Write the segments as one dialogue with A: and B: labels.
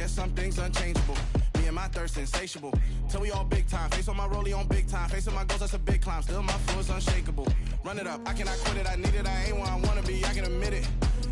A: yeah, some things unchangeable. Me and my thirst insatiable. Till we all big time. Face on my rollie on big time. Face on my goals, that's a big climb. Still my flow is unshakable. Run it up, I cannot quit it. I need it, I ain't where I wanna be, I can admit it.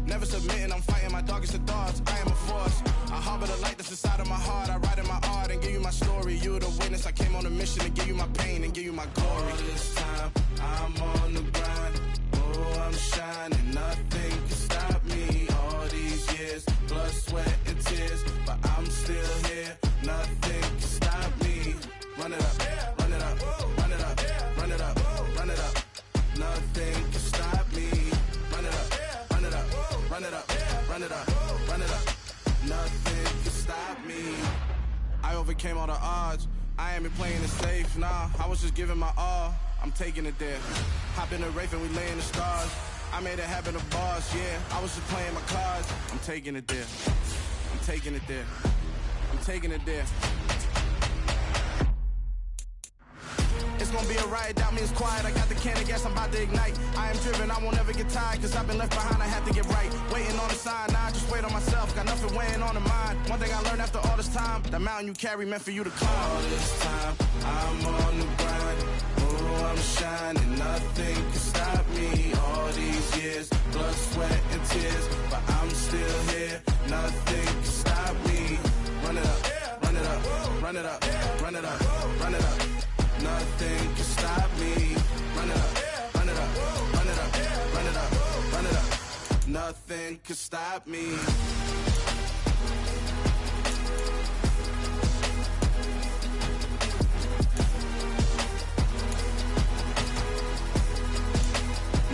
A: Never submitting, I'm fighting my darkest of thoughts. I am a force. I harbor the light that's inside of my heart. I write in my art and give you my story. You the witness, I came on a mission to give you my pain and give you my glory. All this time, I'm on the grind. Oh, I'm shining, nothing can stop me. All these years, blood, sweat, and tears, but I'm still here. Nothing can stop me. Run it up, run it up, run it up, run it up, run it up. Nothing can stop me. Run it up, run it up, run it up, run it up, run it up. Nothing can stop me. I overcame all the odds. I ain't been playing it safe, nah. I was just giving my all. I'm taking it there. Hop in the Wraith and we lay in the stars. I made it happen to boss, yeah. I was just playing my cards. I'm taking it there. I'm taking it there. I'm taking it there. It's gonna be a riot, doubt me it's quiet. I got the can of gas, I'm about to ignite. I am driven, I won't ever get tired, cause I've been left behind, I have to get right. Waiting on the sign, now I just wait on myself. Got nothing weighing on the mind. One thing I learned after all this time, the mountain you carry meant for you to climb. All this time, I'm on the grind. Oh, I'm shining, nothing can stop me. All these years, blood, sweat, and tears, but I'm still here. Nothing can stop me. Run it up, run it up, run it up, run it up, run it up. Nothing can stop me. Run it up, run it up, run it up, run it up, run it up. Nothing can stop me.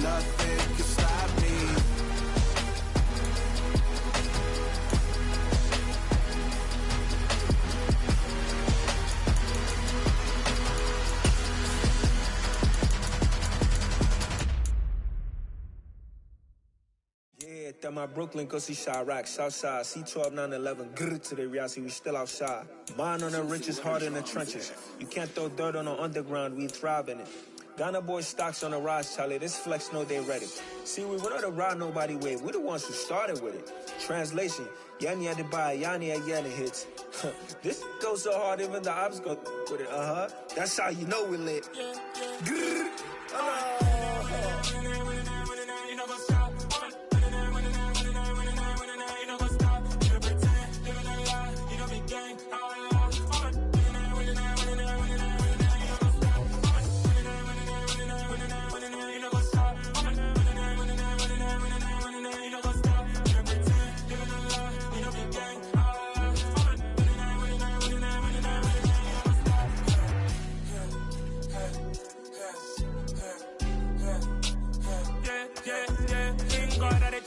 A: Nothing can stop me.
B: At my Brooklyn, go see Chirac, Southside, C12, 911, grrr to the reality, we still outside. Mine on the richest, heart in the trenches. You can't throw dirt on the underground, we thrive in it. Ghana boys stocks on the rise, Charlie, this flex know they ready. See, we went on the ride nobody with, we the ones who started with it. Translation, Yanni had to buy, Yanni had Yanni hits. This goes so hard, even the ops go with it, That's how you know we lit. Grrr,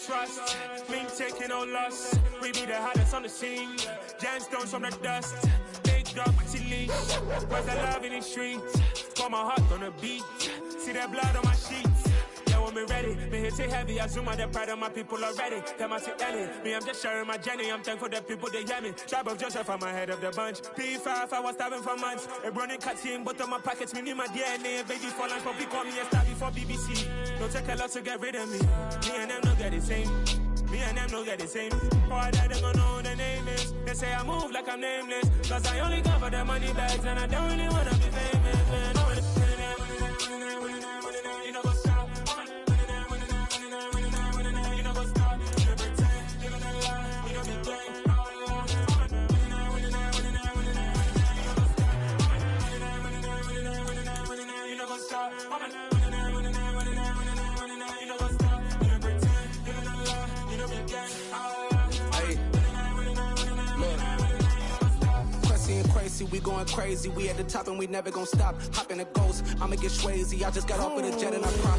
C: trust, me taking no loss. We be the hottest on the scene. Gemstones from the dust. Big dog with your leash. Where's the love in the streets? Got my heart on the beat. See that blood on my sheets. Yeah, when me ready, me hit it heavy. I zoom out the pride of my people already. Them I see Ellie. Me, I'm just sharing my journey. I'm thankful that people they hear me. Tribe of Joseph, I'm ahead of the bunch. P5, I was starving for months. A running cuts in, but on my pockets, me need my DNA. Baby for lunch, but we call me a star before BBC. Don't take a lot to get rid of me. Me and them no get the same. Me and them no get the same. Boy, that they gon' know who the name is. They say I move like I'm nameless. Cause I only come for the money bags and I don't really wanna be famous, man. You know what's up? You know what's up? You pretend, you gonna lie, you know be gang. You know what's up?
A: Crazy, we going crazy. We at the top and we never gon' stop. Hop in a ghost, I'ma get swayzy. I just got off with a jet and I cry.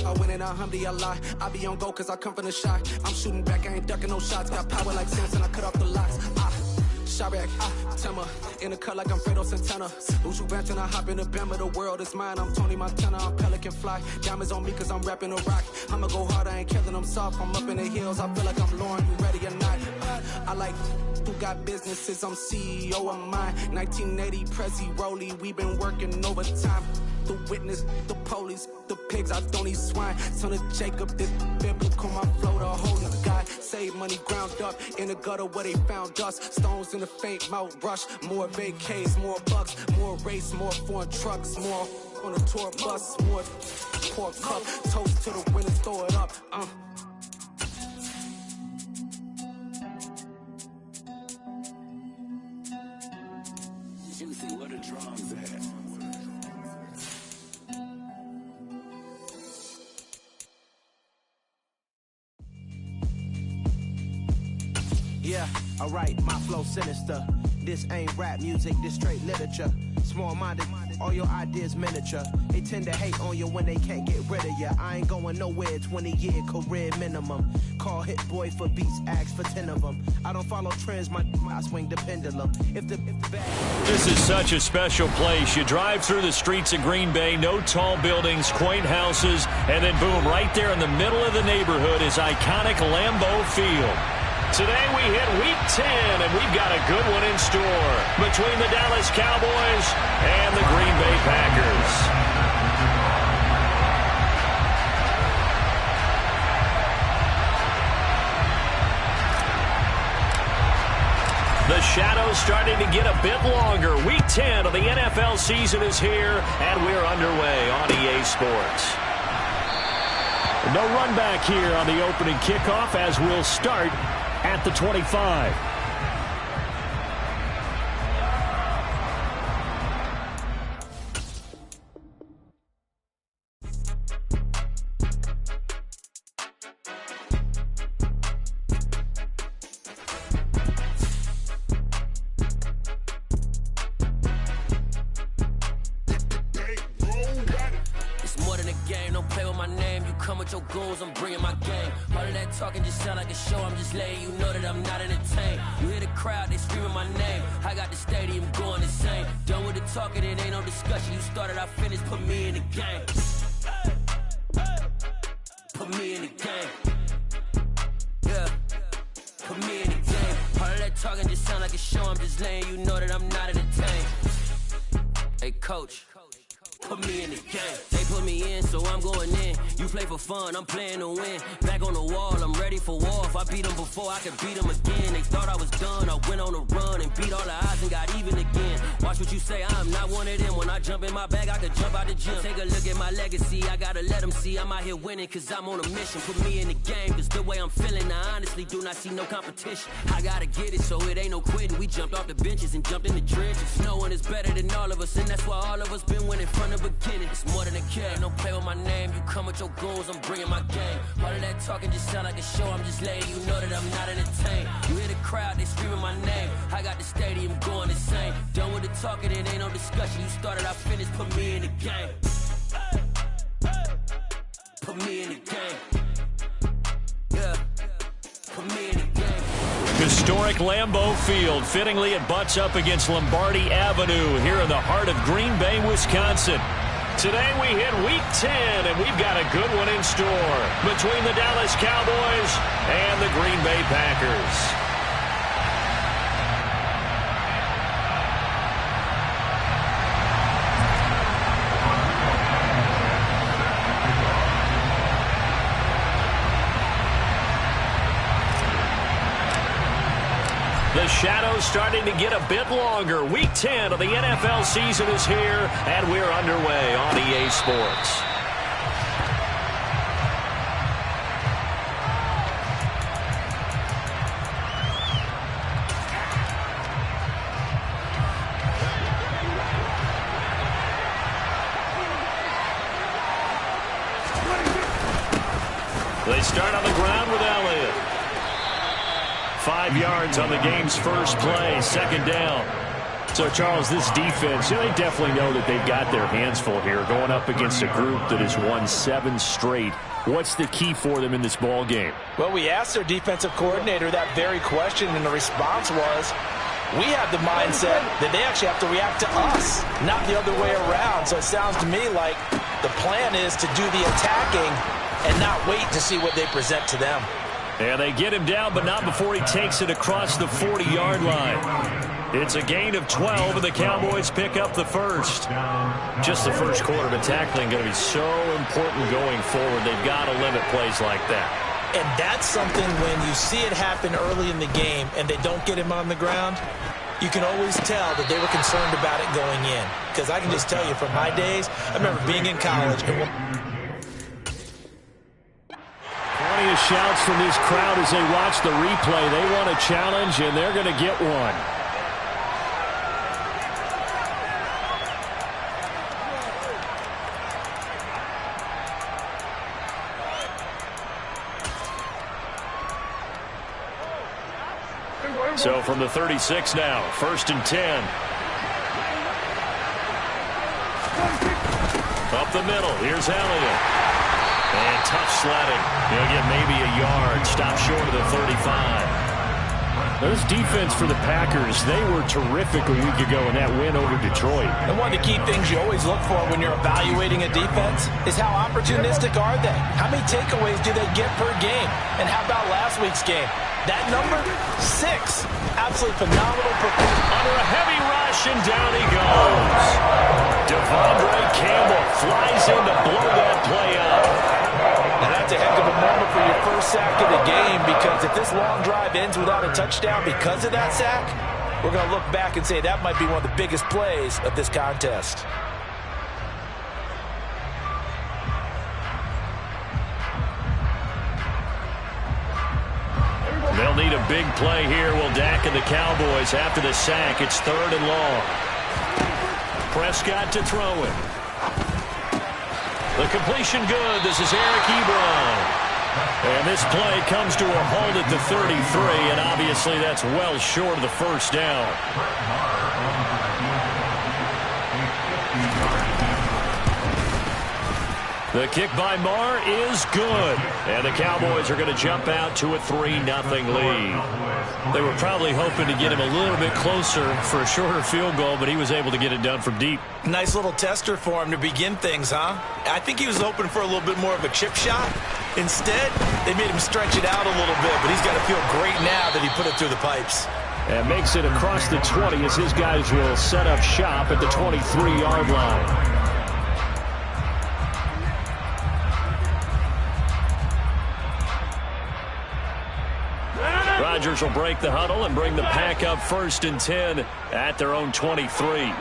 A: I win in a Humvee, I lie. I be on go cause I come from the shot. I'm shooting back, I ain't ducking no shots. Got power like Samson, I cut off the locks. Chirac, Tema, in the cut like I'm Fredo Santana. Uju Banton, I hop in the Bama, the world is mine. I'm Tony Montana, I'm Pelican Fly. Diamonds on me cause I'm rapping a rock. I'ma go hard, I ain't killing them soft. I'm up in the hills, I feel like I'm Lauren, you ready or not? I like who got businesses, I'm CEO of mine. 1980 Prezi Rolly, we been working overtime. the witness, the police, the pigs, I don't eat swine. Son of Jacob, this biblical, my flow, the holy God. Save money ground up in the gutter where they found us. Stones in the faint mouth rush. More vacays, more bucks, more race, more foreign trucks, more on a tour bus, more pork cup. Toast to the winners, throw it up.
D: C2C, where the drums at?
E: Yeah, alright, my flow sinister. This ain't rap music, this straight literature. Small-minded, all your ideas miniature. They tend to hate on you when they can't get rid of you. I ain't going nowhere, 20-year career minimum. Call Hit Boy for beats, ask for 10 of them. I don't follow trends, I swing the pendulum. If the bad...
F: This is such a special place. You drive through the streets of Green Bay, no tall buildings, quaint houses, and then boom, right there in the middle of the neighborhood is iconic Lambeau Field. Today we hit Week 10, and we've got a good one in store between the Dallas Cowboys and the Green Bay Packers. The shadow's starting to get a bit longer. Week 10 of the NFL season is here, and we're underway on EA Sports. No run back here on the opening kickoff as we'll start at the 25.
G: Your goals, I'm bringing my game. All of that talking just sound like a show. I'm just letting you know that I'm not entertained. You hear the crowd, they screaming my name. I got the stadium going insane. Done with the talking, it ain't no discussion. You started, I finished, put me in the game. Put me in the game. Yeah, put me in the game. All of that talking just sound like a show. I'm just letting you know that I'm not entertained. Hey, coach, put me in the game. They put me in, so I'm going in. You play for fun, I'm playing to win. Back on the wall, I'm ready for war. If I beat them before, I can beat them again. They thought I was done, I went on a run and beat all the odds and got even again. Watch what you say, I'm not one of them. When I jump in my bag, I could jump out the gym. Take a look at my legacy, I gotta let them see I'm out here winning, cause I'm on a mission. Put me in the game, cause the way I'm feeling, I honestly do not see no competition. I gotta get it, so it ain't no quitting. We jumped off the benches and jumped in the trenches. No one is better than all of us, and that's why all of us been winning from the beginning. It's more than a game, don't play with my name. You come with your goals, I'm bringing my game. All of that talking just sound like a show. I'm just letting you know that I'm not entertained. You hear the crowd, they screaming my name. I got the stadium going insane. Done with the talking, it ain't no discussion. You started, I finished, put me in the game. Put me in the game. Yeah, put me in the game.
F: Historic Lambeau Field. Fittingly, it butts up against Lombardi Avenue here in the heart of Green Bay, Wisconsin. Today we hit Week 10, and we've got a good one in store between the Dallas Cowboys and the Green Bay Packers. The shadow's starting to get a bit longer. Week 10 of the NFL season is here, and we're underway on EA Sports. They start on the ground with Elliott. 5 yards on the game's first play, second down. So, Charles, this defense, they definitely know that they've got their hands full here, going up against a group that has won 7 straight. What's the key for them in this ball game?
H: Well, we asked their defensive coordinator that very question, and the response was, we have the mindset that they actually have to react to us, not the other way around. So it sounds to me like the plan is to do the attacking and not wait to see what they present to them.
F: And they get him down, but not before he takes it across the 40-yard line. It's a gain of 12, and the Cowboys pick up the first. Just the first quarter, but tackling going to be so important going forward. They've got to limit plays like that.
H: And that's something when you see it happen early in the game and they don't get him on the ground, you can always tell that they were concerned about it going in. Because I can just tell you from my days, I remember being in college.
F: Plenty of shouts from this crowd as they watch the replay. They want a challenge, and they're going to get one. So from the 36 now, 1st and 10. Up the middle, here's Elliott. And tough sledding. He'll get maybe a yard, stop short of the 35. Those defense for the Packers, they were terrific a week ago in that win over Detroit.
H: And one of the key things you always look for when you're evaluating a defense is how opportunistic are they? How many takeaways do they get per game? And how about last week's game? That number, 6. Absolutely phenomenal performance.
F: Under a heavy rush, and down he goes. Devondre Campbell flies in to blow that play up.
H: And that's a heck of a moment for your first sack of the game, because if this long drive ends without a touchdown because of that sack, we're going to look back and say that might be one of the biggest plays of this contest.
F: They'll need a big play here. Will Dak and the Cowboys after the sack. It's 3rd and long. Prescott to throw it. The completion good. This is Eric Ebron. And this play comes to a halt at the 33, and obviously that's well short of the first down. The kick by Marr is good. And the Cowboys are going to jump out to a 3-0 lead. They were probably hoping to get him a little bit closer for a shorter field goal, but he was able to get it done from deep.
H: Nice little tester for him to begin things, huh? I think he was hoping for a little bit more of a chip shot. Instead, they made him stretch it out a little bit, but he's got to feel great now that he put it through the pipes.
F: And makes it across the 20 as his guys will set up shop at the 23-yard line. Rodgers will break the huddle and bring the Pack up 1st and 10 at their own 23.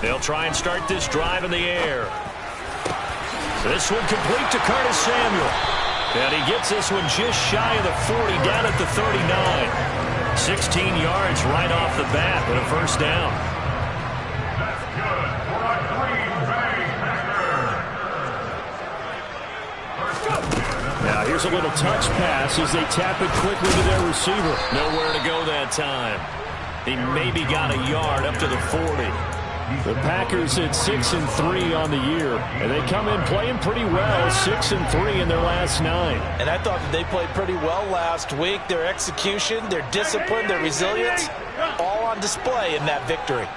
F: They'll try and start this drive in the air. This one complete to Curtis Samuel. And he gets this one just shy of the 40, down at the 39. 16 yards right off the bat with a first down. Now here's a little touch pass as they tap it quickly to their receiver. Nowhere to go that time. He maybe got a yard up to the 40. The Packers at 6-3 on the year, and they come in playing pretty well, 6-3 in their last 9.
H: And I thought that they played pretty well last week. Their execution, their discipline, their resilience, all on display in that victory.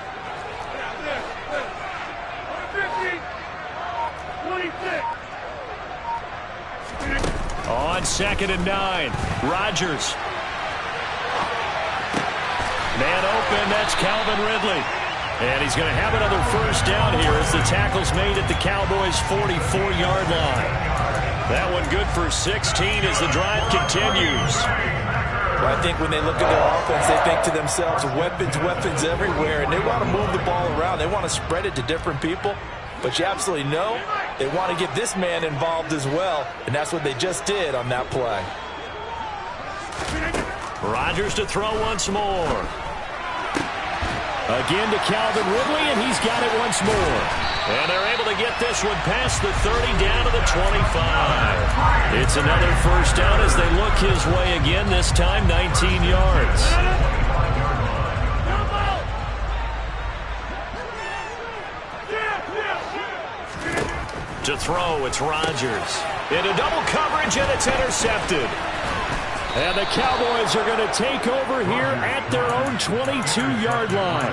F: On 2nd and 9, Rodgers. Man open, that's Calvin Ridley. And he's going to have another first down here as the tackle's made at the Cowboys' 44-yard line. That one good for 16 as the drive continues.
H: Well, I think when they look at their offense, they think to themselves, weapons everywhere, and they want to move the ball around. They want to spread it to different people. But you absolutely know they want to get this man involved as well, and that's what they just did on that play.
F: Rodgers to throw once more. Again to Calvin Ridley, and he's got it once more. And they're able to get this one past the 30 down to the 25. It's another first down as they look his way again, this time 19 yards. To throw, it's Rodgers. Into double coverage, and it's intercepted. And the Cowboys are going to take over here at their own 22-yard line.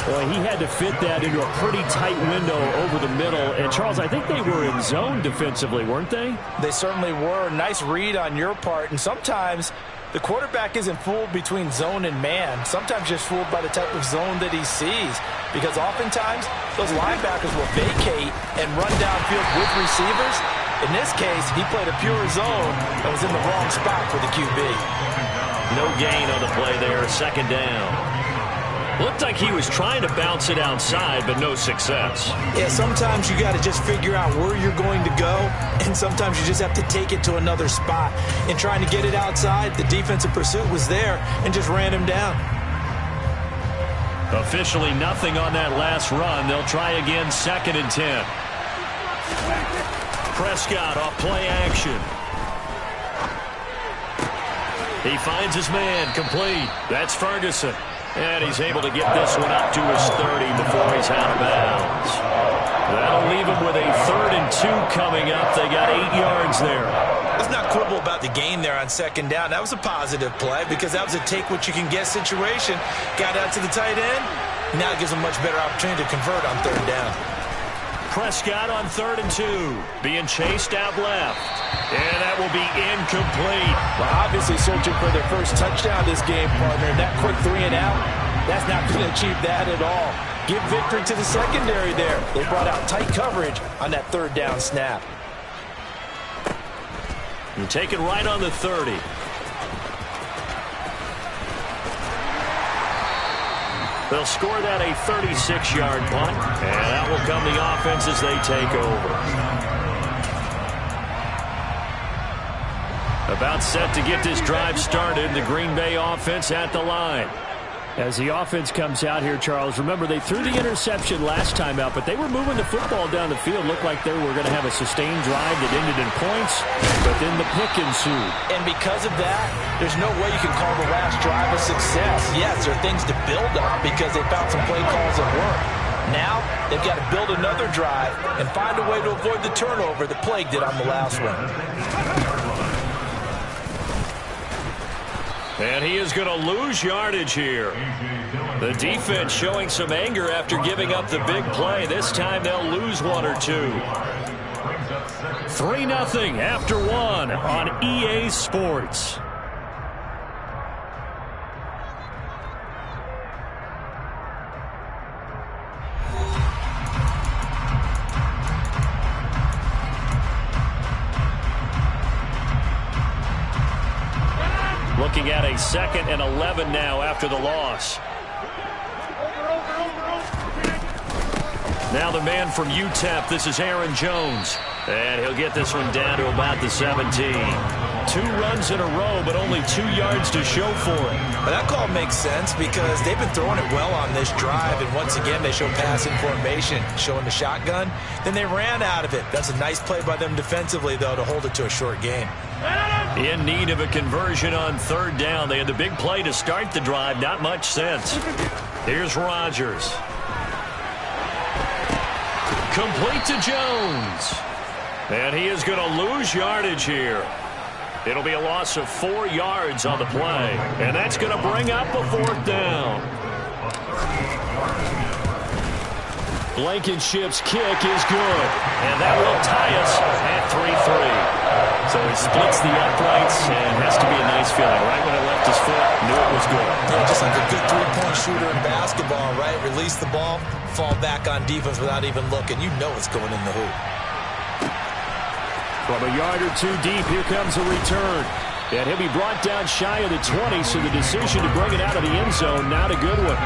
F: Boy, he had to fit that into a pretty tight window over the middle. And, Charles, I think they were in zone defensively, weren't they?
H: They certainly were. Nice read on your part. And sometimes The quarterback isn't fooled between zone and man. Sometimes just fooled by the type of zone that he sees. Because oftentimes, those linebackers will vacate and run downfield with receivers. In this case, he played a pure zone and was in the wrong spot for the QB.
F: No gain on the play there, second down. Looked like he was trying to bounce it outside, but no success.
H: Yeah, sometimes you got to just figure out where you're going to go, and sometimes you just have to take it to another spot. In trying to get it outside, the defensive pursuit was there and just ran him down.
F: Officially nothing on that last run. They'll try again, 2nd and 10. Prescott off play action. He finds his man, complete. That's Ferguson. And he's able to get this one up to his 30 before he's out of bounds. That'll leave him with a 3rd and 2 coming up. They got 8 yards there.
H: Let's not quibble about the gain there on 2nd down. That was a positive play because that was a take-what-you-can-get situation. Got out to the tight end. Now it gives him a much better opportunity to convert on 3rd down.
F: Prescott on 3rd and 2, being chased out left. And that will be incomplete.
H: Well, obviously searching for their first touchdown this game, partner. That quick 3 and out, that's not going to achieve that at all. Give victory to the secondary there. They brought out tight coverage on that 3rd down snap.
F: And take it right on the 30. They'll score that a 36-yard punt, and that will come the offense as they take over. About set to get this drive started, the Green Bay offense at the line.
D: As the offense comes out here, Charles, remember they threw the interception last time out, but they were moving the football down the field. Looked like they were going to have a sustained drive that ended in points, but then the pick ensued.
H: And because of that, there's no way you can call the last drive a success. Yes, there are things to build on because they found some play calls that work. Now, they've got to build another drive and find a way to avoid the turnover that plagued it on the last one.
F: And he is going to lose yardage here. The defense showing some anger after giving up the big play. This time they'll lose 1 or 2. 3-0 after 1 on EA Sports. Looking at a 2nd and 11 now after the loss. Now the man from UTEP, this is Aaron Jones. And he'll get this one down to about the 17. 2 runs in a row, but only 2 yards to show for it.
H: Well, that call makes sense because they've been throwing it well on this drive. And once again, they show passing formation, showing the shotgun. Then they ran out of it. That's a nice play by them defensively, though, to hold it to a short game.
F: In need of a conversion on 3rd down. They had the big play to start the drive. Not much sense. Here's Rodgers. Complete to Jones. And he is going to lose yardage here. It'll be a loss of 4 yards on the play. And that's going to bring up a 4th down. Blankenship's kick is good. And that will tie us at 3-3. So he splits the uprights and has to be a nice feeling. Right when it left his foot, knew it was good.
H: Yeah, just like a good three-point shooter in basketball, right? Release the ball, fall back on defense without even looking. You know it's going in the hoop.
D: From a yard or 2 deep, here comes a return. And he'll be brought down shy of the 20, so the decision to bring it out of the end zone, not a good one.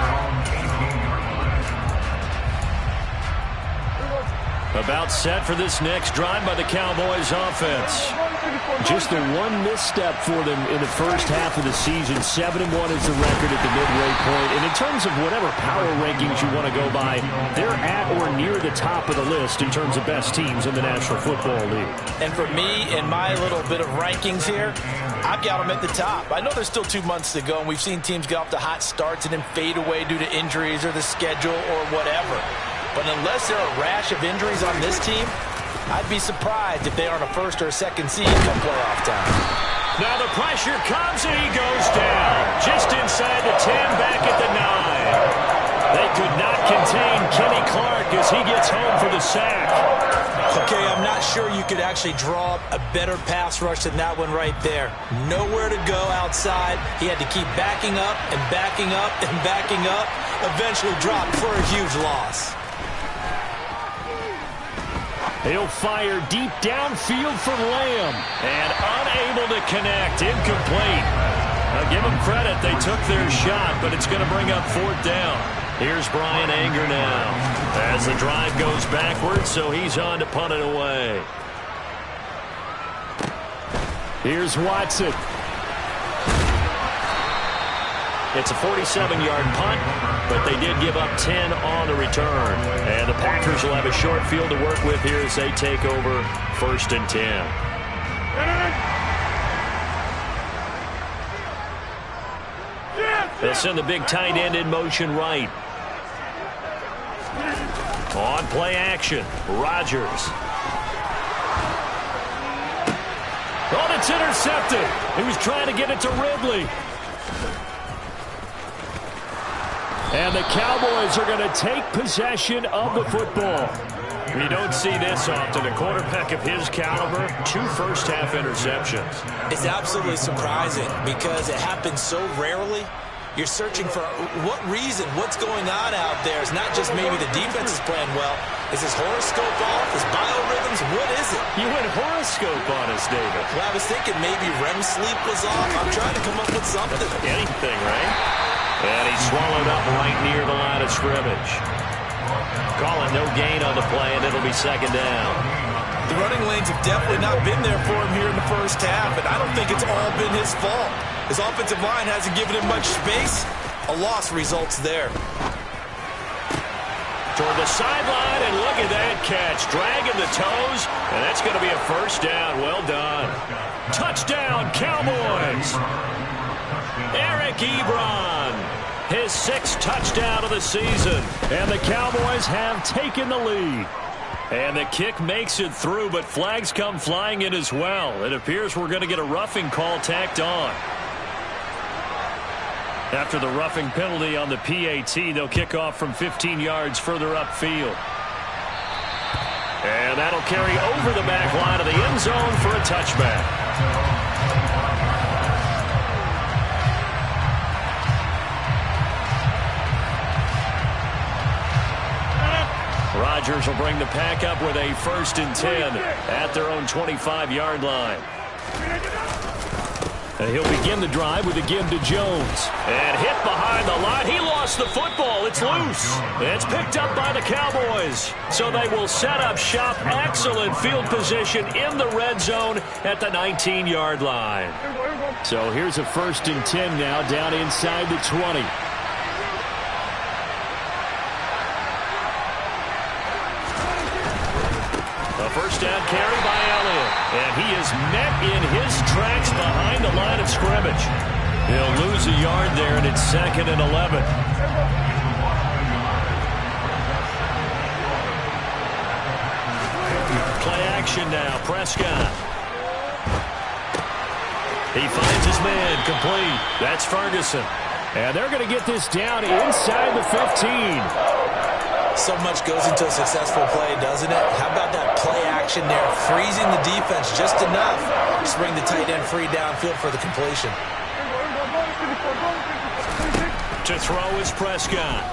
F: About set for this next drive by the Cowboys offense.
D: Just the one misstep for them in the first half of the season. 7-1 is the record at the midway point. And in terms of whatever power rankings you want to go by, they're at or near the top of the list in terms of best teams in the National Football League.
H: And for me, in my little bit of rankings here, I've got them at the top. I know there's still 2 months to go, and we've seen teams get off to hot starts and then fade away due to injuries or the schedule or whatever. But unless there are a rash of injuries on this team, I'd be surprised if they aren't a 1st or a 2nd seed come playoff time.
F: Now the pressure comes and he goes down. Just inside the 10, back at the 9. They could not contain Kenny Clark as as he gets home for the sack.
H: Okay, I'm not sure you could actually draw up a better pass rush than that one right there. Nowhere to go outside. He had to keep backing up and backing up and backing up. Eventually dropped for a huge loss.
D: He'll fire deep downfield for Lamb.
F: And unable to connect. Incomplete. Now give them credit. They took their shot, but it's going to bring up 4th down. Here's Brian Anger now as the drive goes backwards, so he's on to punt it away.
D: Here's Watson.
F: It's a 47-yard punt, but they did give up 10 on the return. And the Packers will have a short field to work with here as they take over 1st and 10. They'll send the big tight end in motion right. On play action, Rodgers.
D: Oh, it's intercepted. He was trying to get it to Ridley. And the Cowboys are going to take possession of the football.
F: You don't see this often. A quarterback of his caliber, 2 first-half interceptions.
H: It's absolutely surprising because it happens so rarely. You're searching for what reason, what's going on out there. It's not just maybe the defense is playing well. Is his horoscope off? His biorhythms? What is it?
F: You went horoscope on us, David.
H: Well, I was thinking maybe REM sleep was off. I'm trying to come up with something.
F: Anything, right? And he's swallowed up right near the line of scrimmage. Call it no gain on the play, and it'll be 2nd down.
H: The running lanes have definitely not been there for him here in the first half, and I don't think it's all been his fault. His offensive line hasn't given him much space. A loss results there.
F: Toward the sideline, and look at that catch. Dragging the toes, and that's going to be a 1st down. Well done. Touchdown, Cowboys. Eric Ebron, his 6th touchdown of the season.
D: And the Cowboys have taken the lead.
F: And the kick makes it through, but flags come flying in as well. It appears we're going to get a roughing call tacked on. After the roughing penalty on the PAT, they'll kick off from 15 yards further upfield. And that'll carry over the back line of the end zone for a touchback. Rodgers will bring the Pack up with a 1st and 10 at their own 25-yard line.
D: And he'll begin the drive with a give to Jones.
F: And hit behind the line. He lost the football. It's loose. It's picked up by the Cowboys. So they will set up shop. Excellent field position in the red zone at the 19-yard line.
D: So here's a 1st and 10 now down inside the 20.
F: A 1st down carry by Elliott. And he is met in his tracks behind the line of scrimmage. He'll lose a yard there, and it's 2nd and 11. Play action now. Prescott. He finds his man complete. That's Ferguson.
D: And they're going to get this down inside the 15.
H: So much goes into a successful play, doesn't it? How about that play action there? Freezing the defense just enough to bring the tight end free downfield for the completion.
F: To throw is Prescott.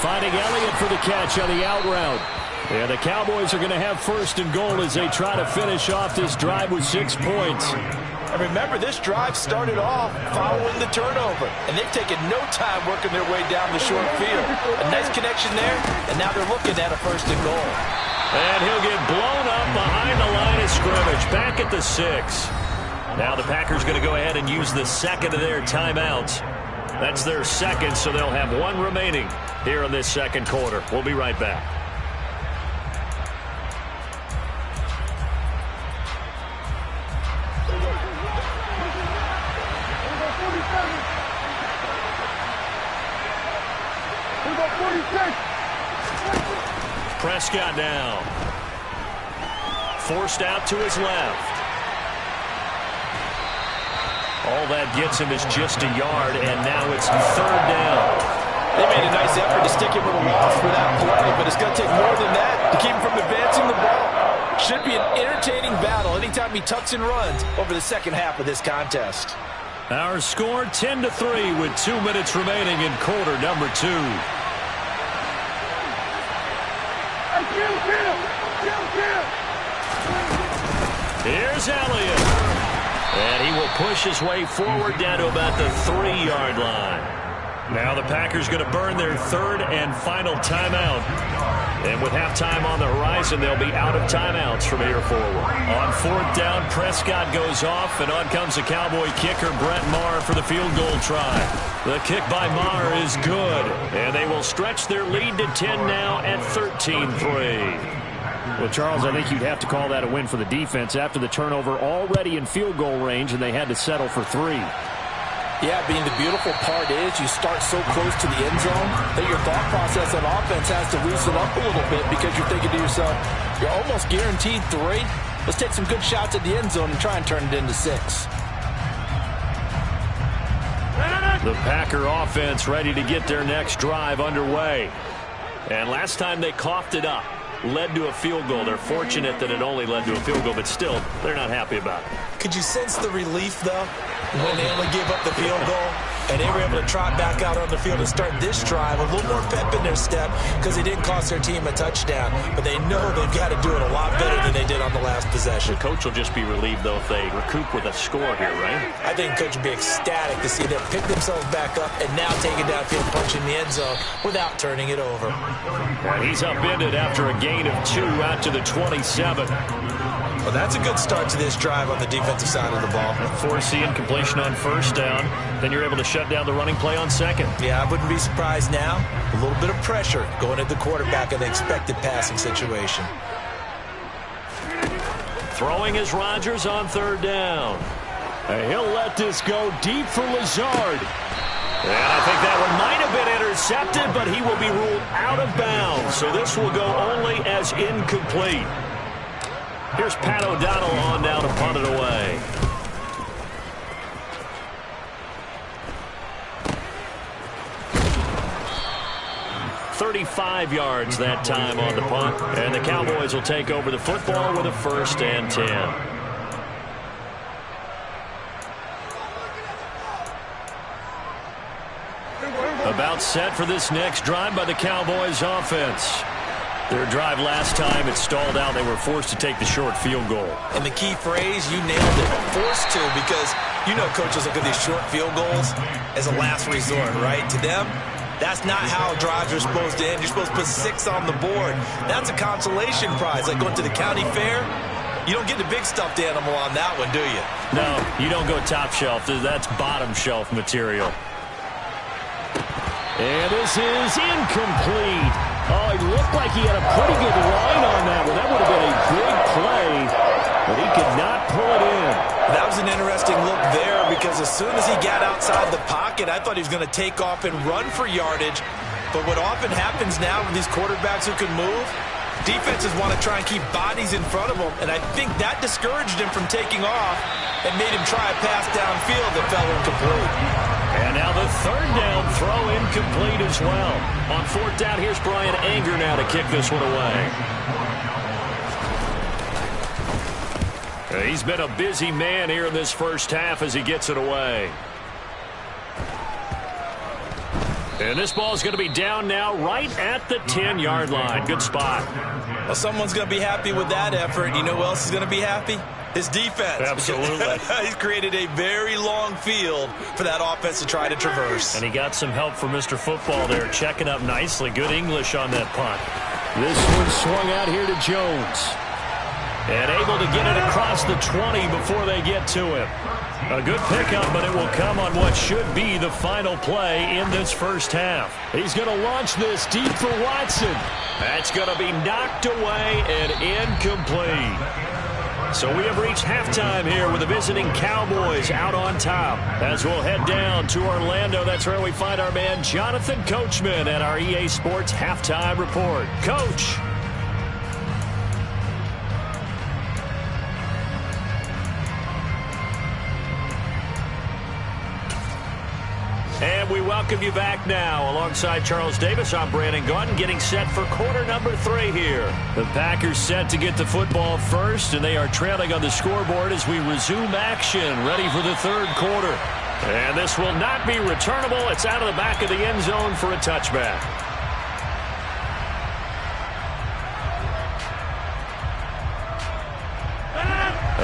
D: Finding Elliott for the catch on the out route. And the Cowboys are going to have 1st and goal as they try to finish off this drive with 6 points.
H: And remember, this drive started off following the turnover, and they've taken no time working their way down the short field. A nice connection there, and now they're looking at a 1st and goal.
F: And he'll get blown up behind the line of scrimmage, back at the 6. Now the Packers going to go ahead and use the 2nd of their timeouts. That's their 2nd, so they'll have 1 remaining here in this 2nd quarter. We'll be right back. Prescott now. Forced out to his left. All that gets him is just a yard, and now it's 3rd down.
H: They made a nice effort to stick him with a loss for that play, but it's going to take more than that to keep him from advancing the ball. Should be an entertaining battle anytime he tucks and runs over the second half of this contest.
F: Our score 10-3 with 2 minutes remaining in quarter number 2. Here's Elliott. And he will push his way forward down to about the 3-yard line. Now the Packers going to burn their third and final timeout. And with halftime on the horizon, they'll be out of timeouts from here forward. On fourth down, Prescott goes off, and on comes the Cowboy kicker, Brett Maher, for the field goal try. The kick by Maher is good, and they will stretch their lead to 10 now at 13-3.
D: Well, Charles, I think you'd have to call that a win for the defense after the turnover already in field goal range, and they had to settle for 3.
H: Yeah, being the beautiful part is you start so close to the end zone that your thought process on offense has to loosen up a little bit because you're thinking to yourself, you're almost guaranteed 3. Let's take some good shots at the end zone and try and turn it into 6.
F: The Packer offense ready to get their next drive underway. And last time they coughed it up, led to a field goal. They're fortunate that it only led to a field goal, but still, they're not happy about it.
H: Could you sense the relief, though, when they only gave up the field goal and they were able to trot back out on the field and start this drive, a little more pep in their step because it didn't cost their team a touchdown, but they know they've got to do it a lot better than they did on the last possession.
F: The coach will just be relieved, though, if they recoup with a score here, right?
H: I think the coach will be ecstatic to see them pick themselves back up and now take it downfield, punching the end zone without turning it over.
F: And he's upended after a gain of 2 out to the 27.
H: Well, that's a good start to this drive on the defensive side of the ball.
F: Forcing incompletion on first down. Then you're able to shut down the running play on second.
H: Yeah, I wouldn't be surprised now. A little bit of pressure going at the quarterback in the expected passing situation.
F: Throwing is Rodgers on third down. And he'll let this go deep for Lazard. And I think that one might have been intercepted, but he will be ruled out of bounds. So this will go only as incomplete. Here's Pat O'Donnell on now to punt it away. "35 yards that time on the punt. And the Cowboys will take over the football with a 1st and 10. About set for this next drive by the Cowboys offense. Their drive last time, it stalled out. They were forced to take the short field goal.
H: And the key phrase, you nailed it, forced to, because you know coaches look at these short field goals as a last resort, right? To them, that's not how drives are supposed to end. You're supposed to put 6 on the board. That's a consolation prize, like going to the county fair. You don't get the big stuffed animal on that one, do you?
F: No, you don't go top shelf. That's bottom shelf material. And this is incomplete. Oh, it looked like he had a pretty good line on that one. That would have been a big play, but he could not pull it in.
H: That was an interesting look there because as soon as he got outside the pocket, I thought he was going to take off and run for yardage. But what often happens now with these quarterbacks who can move, defenses want to try and keep bodies in front of them, and I think that discouraged him from taking off and made him try a pass downfield that fell incomplete.
F: And now the third down throw incomplete as well. On fourth down, here's Brian Anger now to kick this one away. He's been a busy man here in this first half as he gets it away. And this ball is going to be down now right at the 10-yard line. Good spot.
H: Well, someone's going to be happy with that effort. You know who else is going to be happy? His defense.
F: Absolutely.
H: He's created a very long field for that offense to try to traverse.
F: And he got some help from Mr. Football there, checking up nicely. Good English on that punt. This one swung out here to Jones. And able to get it across the 20 before they get to him. A good pickup, but it will come on what should be the final play in this first half. He's going to launch this deep for Watson. That's going to be knocked away and incomplete. So we have reached halftime here with the visiting Cowboys out on top. As we'll head down to Orlando, that's where we find our man Jonathan Coachman at our EA Sports Halftime Report. Coach. And we welcome you back now. Alongside Charles Davis, I'm Brandon Gaudin, getting set for quarter number 3 here. The Packers set to get the football first, and they are trailing on the scoreboard as we resume action, ready for the third quarter. And this will not be returnable. It's out of the back of the end zone for a touchback.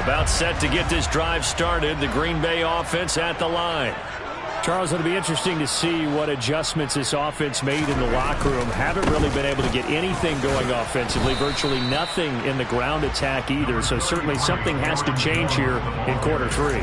F: About set to get this drive started. The Green Bay offense at the line.
D: Charles, it'll be interesting to see what adjustments this offense made in the locker room. Haven't really been able to get anything going offensively, virtually nothing in the ground attack either. So certainly something has to change here in quarter 3.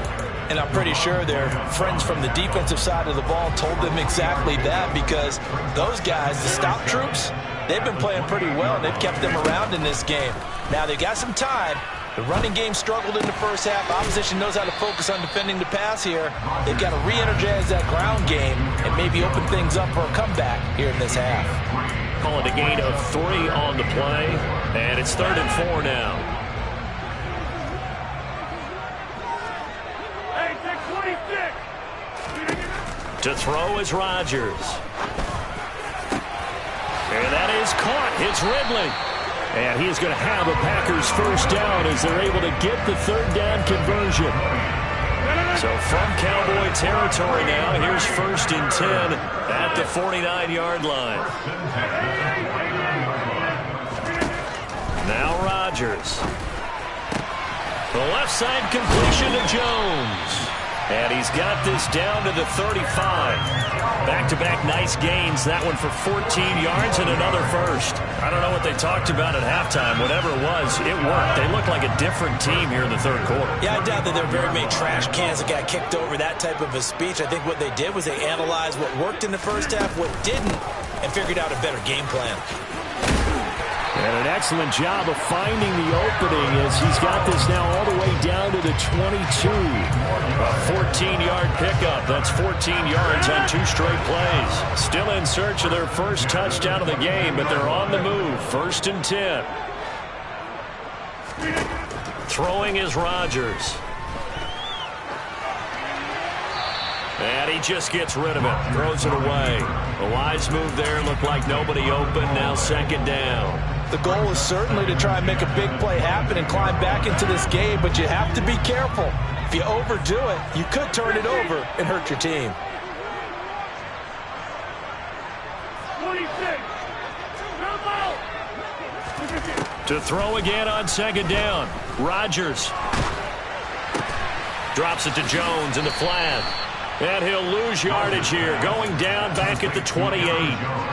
H: And I'm pretty sure their friends from the defensive side of the ball told them exactly that, because those guys, the stop troops, they've been playing pretty well, and they've kept them around in this game. Now they've got some time. The running game struggled in the first half. Opposition knows how to focus on defending the pass here. They've got to re-energize that ground game and maybe open things up for a comeback here in this half.
F: Call it a gain of 3 on the play, and it's 3rd and 4 now.
C: Hey, 26.
F: To throw is Rodgers. And that is caught. It's Ridley. And he is going to have a Packers first down as they're able to get the 3rd down conversion. So from Cowboy territory now, here's 1st and 10 at the 49-yard line. Now Rodgers. The left side completion to Jones. And he's got this down to the 35. Back-to-back nice gains. That one for 14 yards and another first. I don't know what they talked about at halftime. Whatever it was, it worked. They look like a different team here in the third quarter.
H: Yeah, I doubt that there are very many trash cans that got kicked over, that type of a speech. I think what they did was they analyzed what worked in the first half, what didn't, and figured out a better game plan.
D: And an excellent job of finding the opening as he's got this now all the way down to the 22.
F: A 14-yard pickup. That's 14 yards on 2 straight plays. Still in search of their first touchdown of the game, but they're on the move. 1st and 10. Throwing is Rodgers. And he just gets rid of it. Throws it away. A wise move there. Looked like nobody open. Now 2nd down.
H: The goal is certainly to try and make a big play happen and climb back into this game, but you have to be careful. If you overdo it, you could turn it over and hurt your team.
C: 26.
F: To throw again on 2nd down. Rodgers. Drops it to Jones in the flat. And he'll lose yardage here. Going down back at the 28.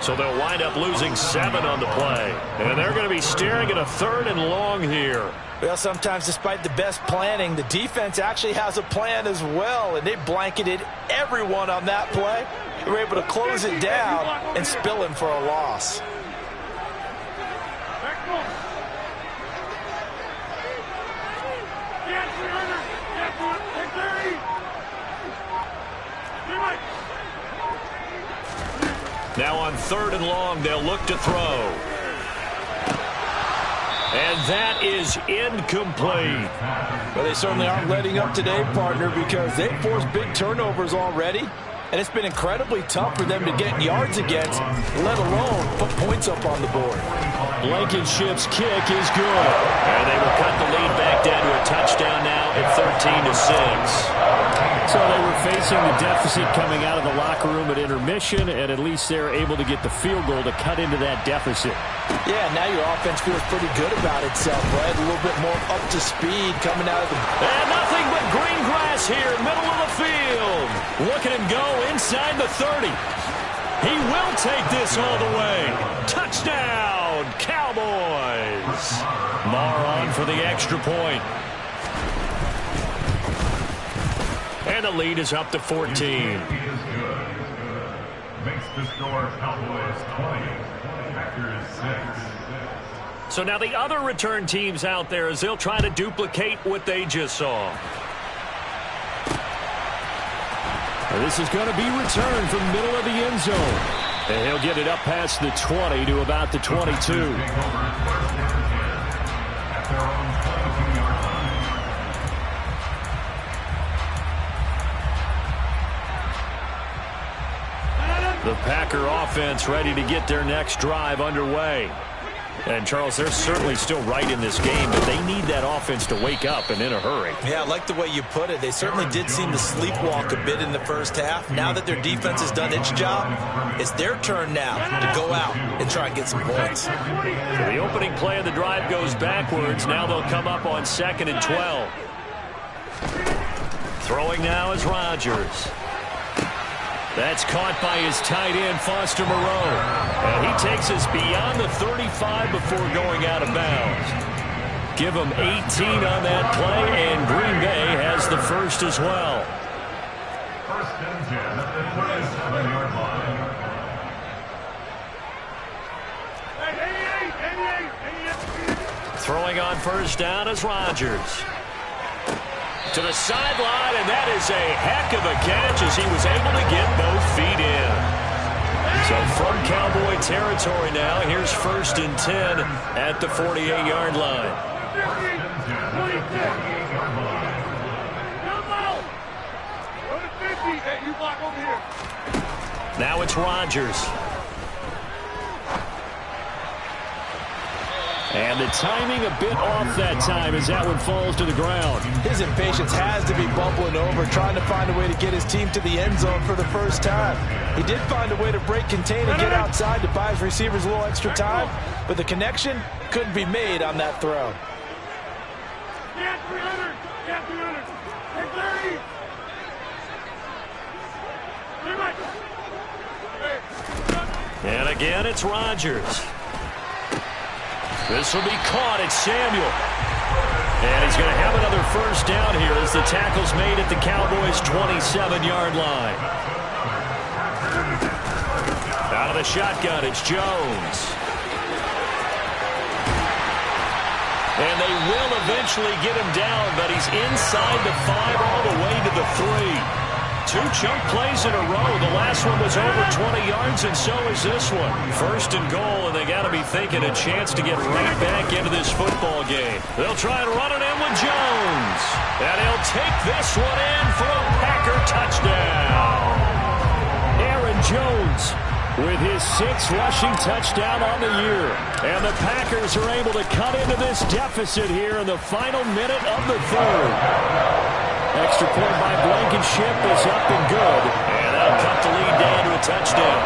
F: So they'll wind up losing 7 on the play. And they're going to be staring at a 3rd and long here.
H: Well, sometimes despite the best planning, the defense actually has a plan as well, and they blanketed everyone on that play. They were able to close it down and spill in for a loss.
F: Now on 3rd and long, they'll look to throw. And that is incomplete.
H: Well, they certainly aren't letting up today, partner, because they've forced big turnovers already. And it's been incredibly tough for them to get yards against, let alone put points up on the board.
F: Blankenship's kick is good. And they will cut the lead back down to a touchdown now at 13-6.
D: So they were facing the deficit coming out of the locker room at intermission, and at least they're able to get the field goal to cut into that deficit.
H: Yeah, now your offense feels pretty good about itself, right? A little bit more up to speed coming out of the...
F: And nothing but green grass here, middle of the field. Look at him go inside the 30. He will take this all the way. Touchdown, Cowboys. Marr on for the extra point. And the lead is up to 14.
I: Makes the score Cowboys 20, Packers 6.
F: So now the other return teams out there as they'll try to duplicate what they just saw.
D: This is going to be returned from middle of the end zone. And he'll get it up past the 20 to about the 22.
F: The Packer offense ready to get their next drive underway. And, Charles, they're certainly still right in this game, but they need that offense to wake up and in a hurry.
H: Yeah, I like the way you put it. They certainly did seem to sleepwalk a bit in the first half. Now that their defense has done its job, it's their turn now to go out and try and get some points.
F: So the opening play of the drive goes backwards. Now they'll come up on 2nd and 12. Throwing now is Rodgers. That's caught by his tight end, Foster Moreau. And he takes us beyond the 35 before going out of bounds. Give him 18 on that play, and Green Bay has the first as well.
I: First and 10 at the 27-yard line.
F: Throwing on first down is Rodgers. To the sideline, and that is a heck of a catch as he was able to get both feet in. So from Cowboy territory now, here's 1st and 10 at the 48-yard line. Now it's Rodgers. And the timing a bit off that time as that one falls to the ground.
H: His impatience has to be bubbling over, trying to find a way to get his team to the end zone for the first time. He did find a way to break contain and get outside to buy his receivers a little extra time, but the connection couldn't be made on that throw.
F: And again, it's Rodgers. This will be caught. It's Samuel. And he's going to have another first down here as the tackle's made at the Cowboys' 27-yard line. Out of the shotgun, it's Jones. And they will eventually get him down, but he's inside the 5 all the way to the 3. 2 chunk plays in a row. The last one was over 20 yards, and so is this one. 1st and goal, and they got to be thinking a chance to get right back into this football game. They'll try and run it in with Jones. And he'll take this one in for a Packer touchdown. Aaron Jones with his 6th rushing touchdown on the year. And the Packers are able to cut into this deficit here in the final minute of the 3rd. Extra point by Blankenship is up and good. And that'll cut the lead down to a touchdown.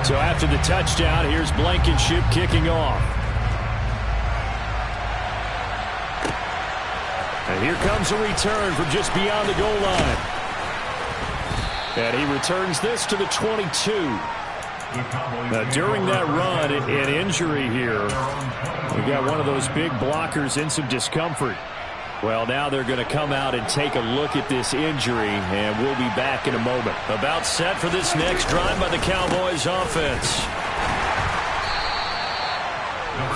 F: So after the touchdown, here's Blankenship kicking off. And here comes a return from just beyond the goal line. And he returns this to the 22. Now, during that run, an injury here. We got one of those big blockers in some discomfort. Well, now they're going to come out and take a look at this injury, and we'll be back in a moment. About set for this next drive by the Cowboys offense.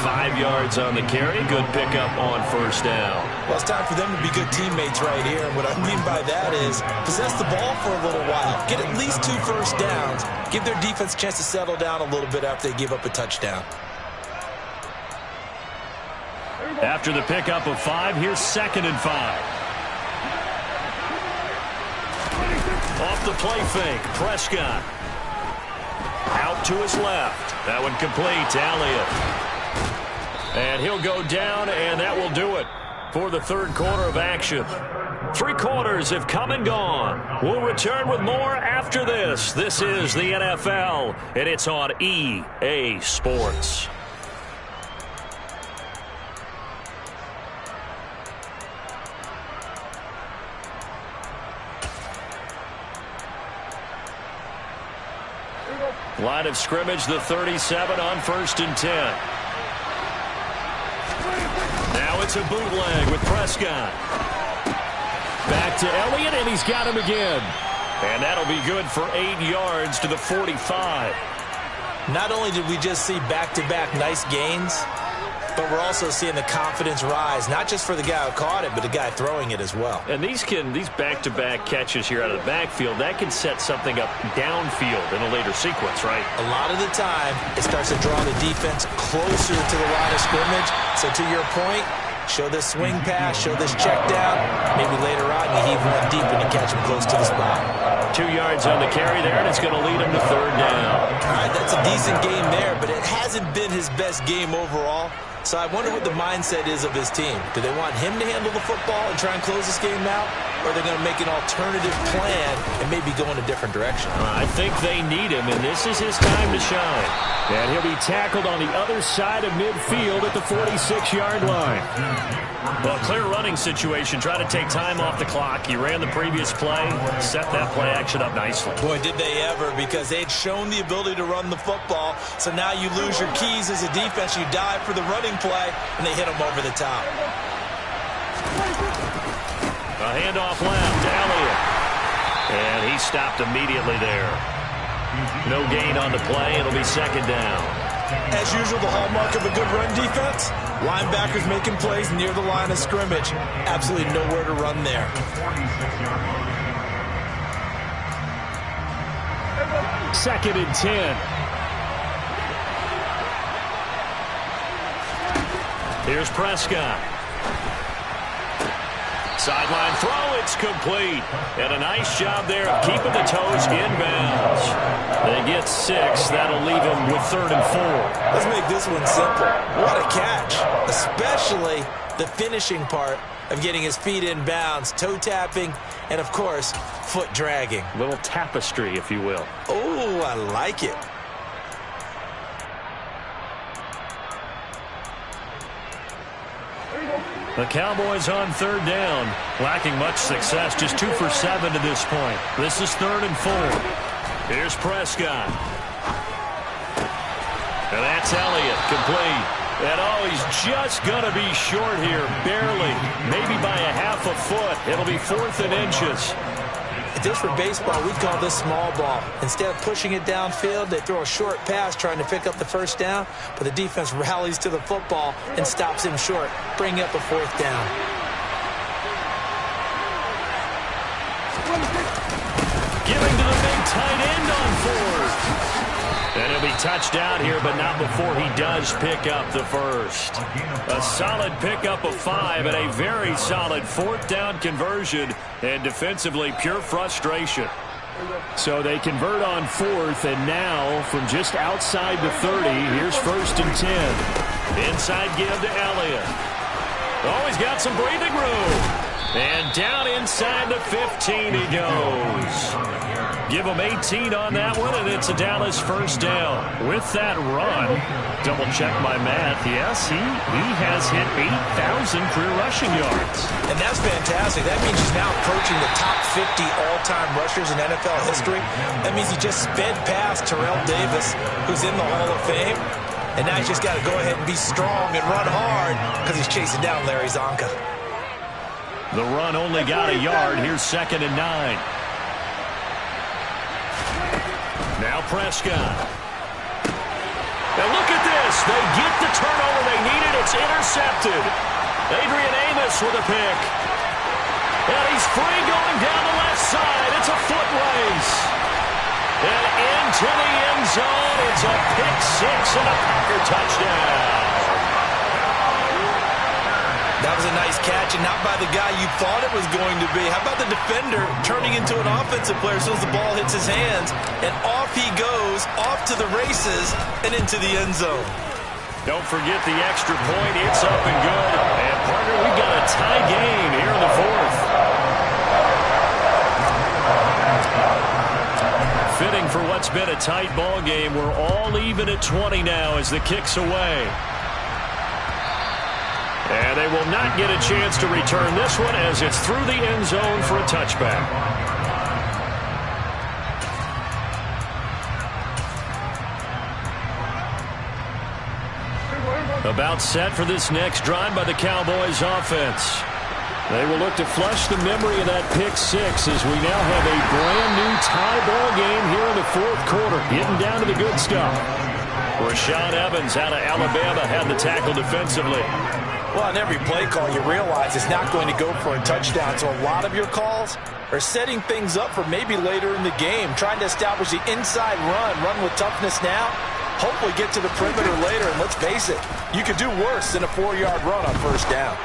F: 5 yards on the carry. Good pickup on first down.
H: Well, it's time for them to be good teammates right here. And what I mean by that is possess the ball for a little while. Get at least 2 first downs. Give their defense a chance to settle down a little bit after they give up a touchdown.
F: After the pickup of 5, here's 2nd and 5. Off the play fake, Prescott. Out to his left. That one complete to Elliott. And he'll go down, and that will do it for the 3rd quarter of action. 3 quarters have come and gone. We'll return with more after this. This is the NFL, and it's on EA Sports. Line of scrimmage, the 37 on 1st and 10. Now it's a bootleg with Prescott. Back to Elliott, and he's got him again. And that'll be good for 8 yards to the 45.
H: Not only did we just see back-to-back nice gains, but we're also seeing the confidence rise, not just for the guy who caught it, but the guy throwing it as well.
D: And these back-to-back catches here out of the backfield, that can set something up downfield in a later sequence, right?
H: A lot of the time, it starts to draw the defense closer to the line of scrimmage. So to your point, show this swing pass, show this check down. Maybe later on you heave one deep and you catch him close to the spot.
D: 2 yards on the carry there, and it's going to lead him to third down.
H: All right, that's a decent game there, but it hasn't been his best game overall. So I wonder what the mindset is of his team. Do they want him to handle the football and try and close this game out? Or are they going to make an alternative plan and maybe go in a different direction?
D: I think they need him, and this is his time to shine. And he'll be tackled on the other side of midfield at the 46-yard line. Well, clear running situation. Try to take time off the clock. He ran the previous play, set that play action up nicely.
H: Boy, did they ever, because they'd shown the ability to run the football. So now you lose your keys as a defense. You dive for the running play, and they hit him over the top.
D: A handoff left to Elliott. And he stopped immediately there. No gain on the play. It'll be second down.
H: As usual, the hallmark of a good run defense, linebackers making plays near the line of scrimmage. Absolutely nowhere to run there.
D: Second and 10. Here's Prescott. Sideline throw, it's complete. And a nice job there of keeping the toes inbounds. They get 6. That'll leave him with 3rd and 4.
H: Let's make this one simple. What a catch. Especially the finishing part of getting his feet in bounds, toe tapping, and of course, foot dragging.
D: Little tapestry, if you will.
H: Oh, I like it.
D: The Cowboys on third down, lacking much success, just 2 for 7 to this point. This is 3rd and 4. Here's Prescott. And that's Elliott, complete. And he's just going to be short here, barely, maybe by a half a foot. It'll be 4th and inches.
H: If this were baseball, we'd call this small ball. Instead of pushing it downfield, they throw a short pass trying to pick up the first down, but the defense rallies to the football and stops him short, bringing up a 4th down.
D: Giving to the big tight end on 4th. And he'll be touched down here, but not before he does pick up the first. A solid pickup of 5 and a very solid 4th down conversion. And defensively, pure frustration. So they convert on 4th, and now from just outside the 30, here's 1st and 10. Inside give to Elliott. Oh, he's got some breathing room. And down inside the 15 he goes. Give him 18 on that one, and it's a Dallas first down. With that run, double check my math. Yes, he has hit 8,000 career rushing yards.
H: And that's fantastic. That means he's now approaching the top 50 all-time rushers in NFL history. That means he just sped past Terrell Davis, who's in the Hall of Fame. And now he's just got to go ahead and be strong and run hard because he's chasing down Larry Zonka.
D: The run only got a yard. Here's 2nd and 9. Now Prescott. And look at this. They get the turnover they needed. It's intercepted. Adrian Amos with a pick. And he's free going down the left side. It's a foot race. And into the end zone. It's a pick 6 and a Packer touchdown.
H: That was a nice catch, and not by the guy you thought it was going to be. How about the defender turning into an offensive player as soon as the ball hits his hands? And off he goes, off to the races, and into the end zone.
D: Don't forget the extra point. It's up and good. And, partner, we've got a tie game here in the 4th. Fitting for what's been a tight ball game. We're all even at 20 now as the kick's away. And they will not get a chance to return this one as it's through the end zone for a touchback. About set for this next drive by the Cowboys offense. They will look to flush the memory of that pick 6 as we now have a brand new tie ball game here in the 4th quarter. Getting down to the good stuff.
F: Rashaan Evans out of Alabama had the tackle defensively.
H: Well, on every play call, you realize it's not going to go for a touchdown. So a lot of your calls are setting things up for maybe later in the game, trying to establish the inside run with toughness now, hopefully get to the perimeter later. And let's face it, you could do worse than a 4-yard run on first down.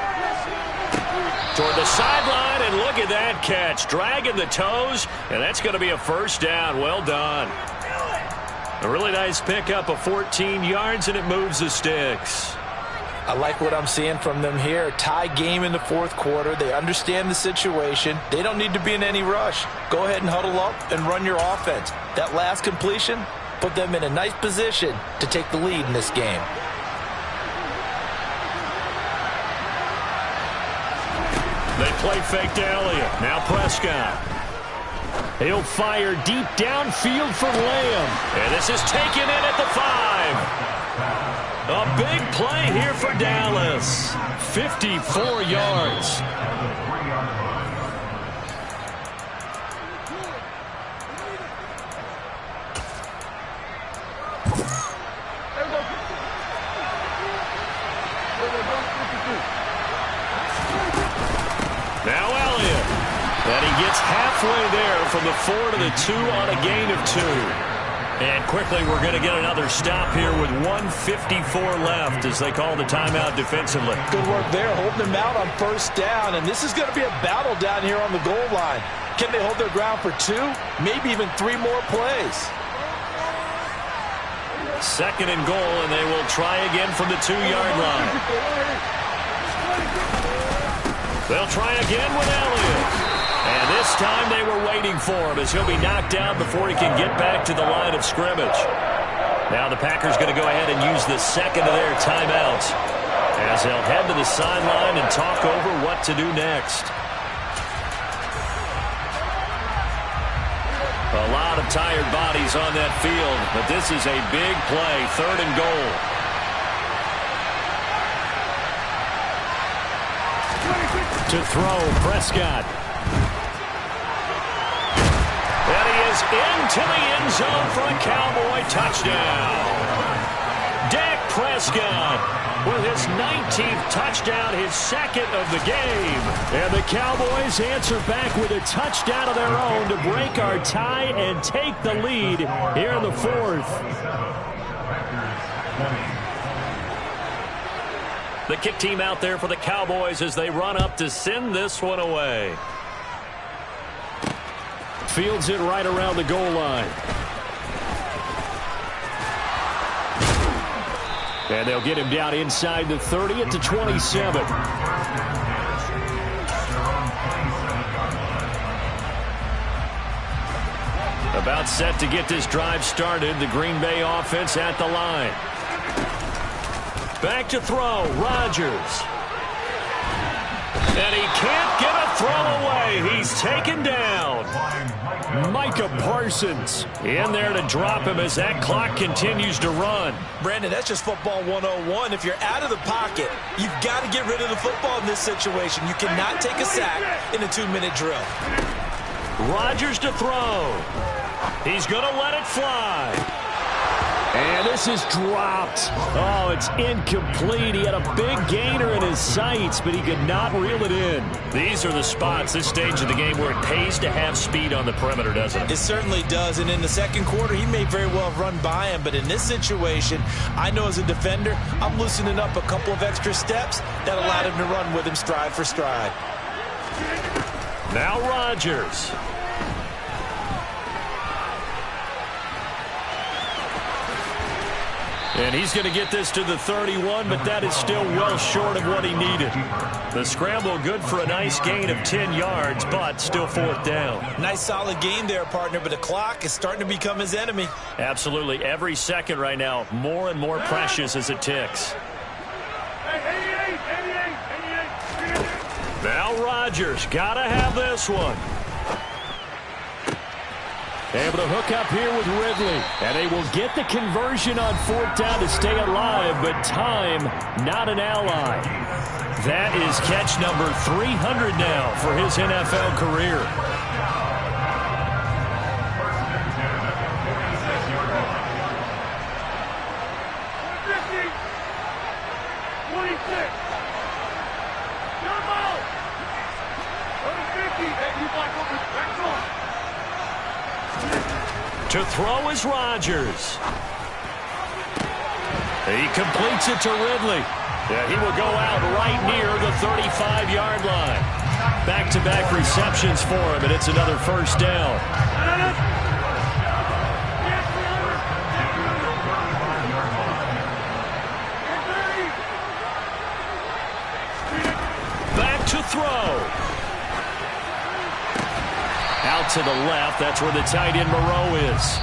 F: Toward the sideline, and look at that catch. Dragging the toes, and that's going to be a first down. Well done. A really nice pickup of 14 yards, and it moves the sticks.
H: I like what I'm seeing from them here. Tie game in the fourth quarter. They understand the situation. They don't need to be in any rush. Go ahead and huddle up and run your offense. That last completion put them in a nice position to take the lead in this game.
F: They play fake to Elliott. Now Prescott. He'll fire deep downfield for Lamb. And this is taken in at the 5. A big play here for Dallas. 54 yards. Now Elliott. And he gets halfway there from the 4 to the 2 on a gain of 2. And quickly, we're going to get another stop here with 1:54 left as they call the timeout defensively.
H: Good work there, holding them out on first down. And this is going to be a battle down here on the goal line. Can they hold their ground for 2, maybe even 3 more plays?
F: Second and goal, and they will try again from the 2-yard line. They'll try again with Elliott. And this time they were waiting for him as he'll be knocked down before he can get back to the line of scrimmage. Now the Packers going to go ahead and use the second of their timeouts as they'll head to the sideline and talk over what to do next. A lot of tired bodies on that field, but this is a big play, 3rd and goal. To throw, Prescott. And he is into the end zone for a Cowboy touchdown. Dak Prescott with his 19th touchdown, his 2nd of the game. And the Cowboys answer back with a touchdown of their own to break our tie and take the lead here in the 4th. The kick team out there for the Cowboys as they run up to send this one away. Fields it right around the goal line. And they'll get him down inside the 30 at the 27. About set to get this drive started. The Green Bay offense at the line. Back to throw, Rodgers. And he can't get a throw away. He's taken down. Micah Parsons in there to drop him as that clock continues to run.
H: Brandon, that's just football 101. If you're out of the pocket, you've got to get rid of the football in this situation. You cannot take a sack in a 2-minute drill.
F: Rodgers to throw. He's going to let it fly. And this is dropped. Oh, it's incomplete. He had a big gainer in his sights, but he could not reel it in. These are the spots, this stage of the game, where it pays to have speed on the perimeter, doesn't it?
H: It certainly does. And in the second quarter, he may very well have run by him. But in this situation, I know as a defender, I'm loosening up a couple of extra steps that allowed him to run with him stride for stride.
F: Now Rodgers. And he's going to get this to the 31, but that is still well short of what he needed. The scramble good for a nice gain of 10 yards, but still 4th down.
H: Nice solid game there, partner, but the clock is starting to become his enemy.
F: Absolutely. Every second right now, more and more precious as it ticks. Now Rodgers, got to have this one. Able to hook up here with Ridley. And they will get the conversion on 4th down to stay alive, but time not an ally. That is catch number 300 now for his NFL career. To throw is Rodgers. He completes it to Ridley. Yeah, he will go out right near the 35-yard line. Back-to-back receptions for him, and it's another first down. Back to throw. Out to the left. That's where the tight end Moreau is.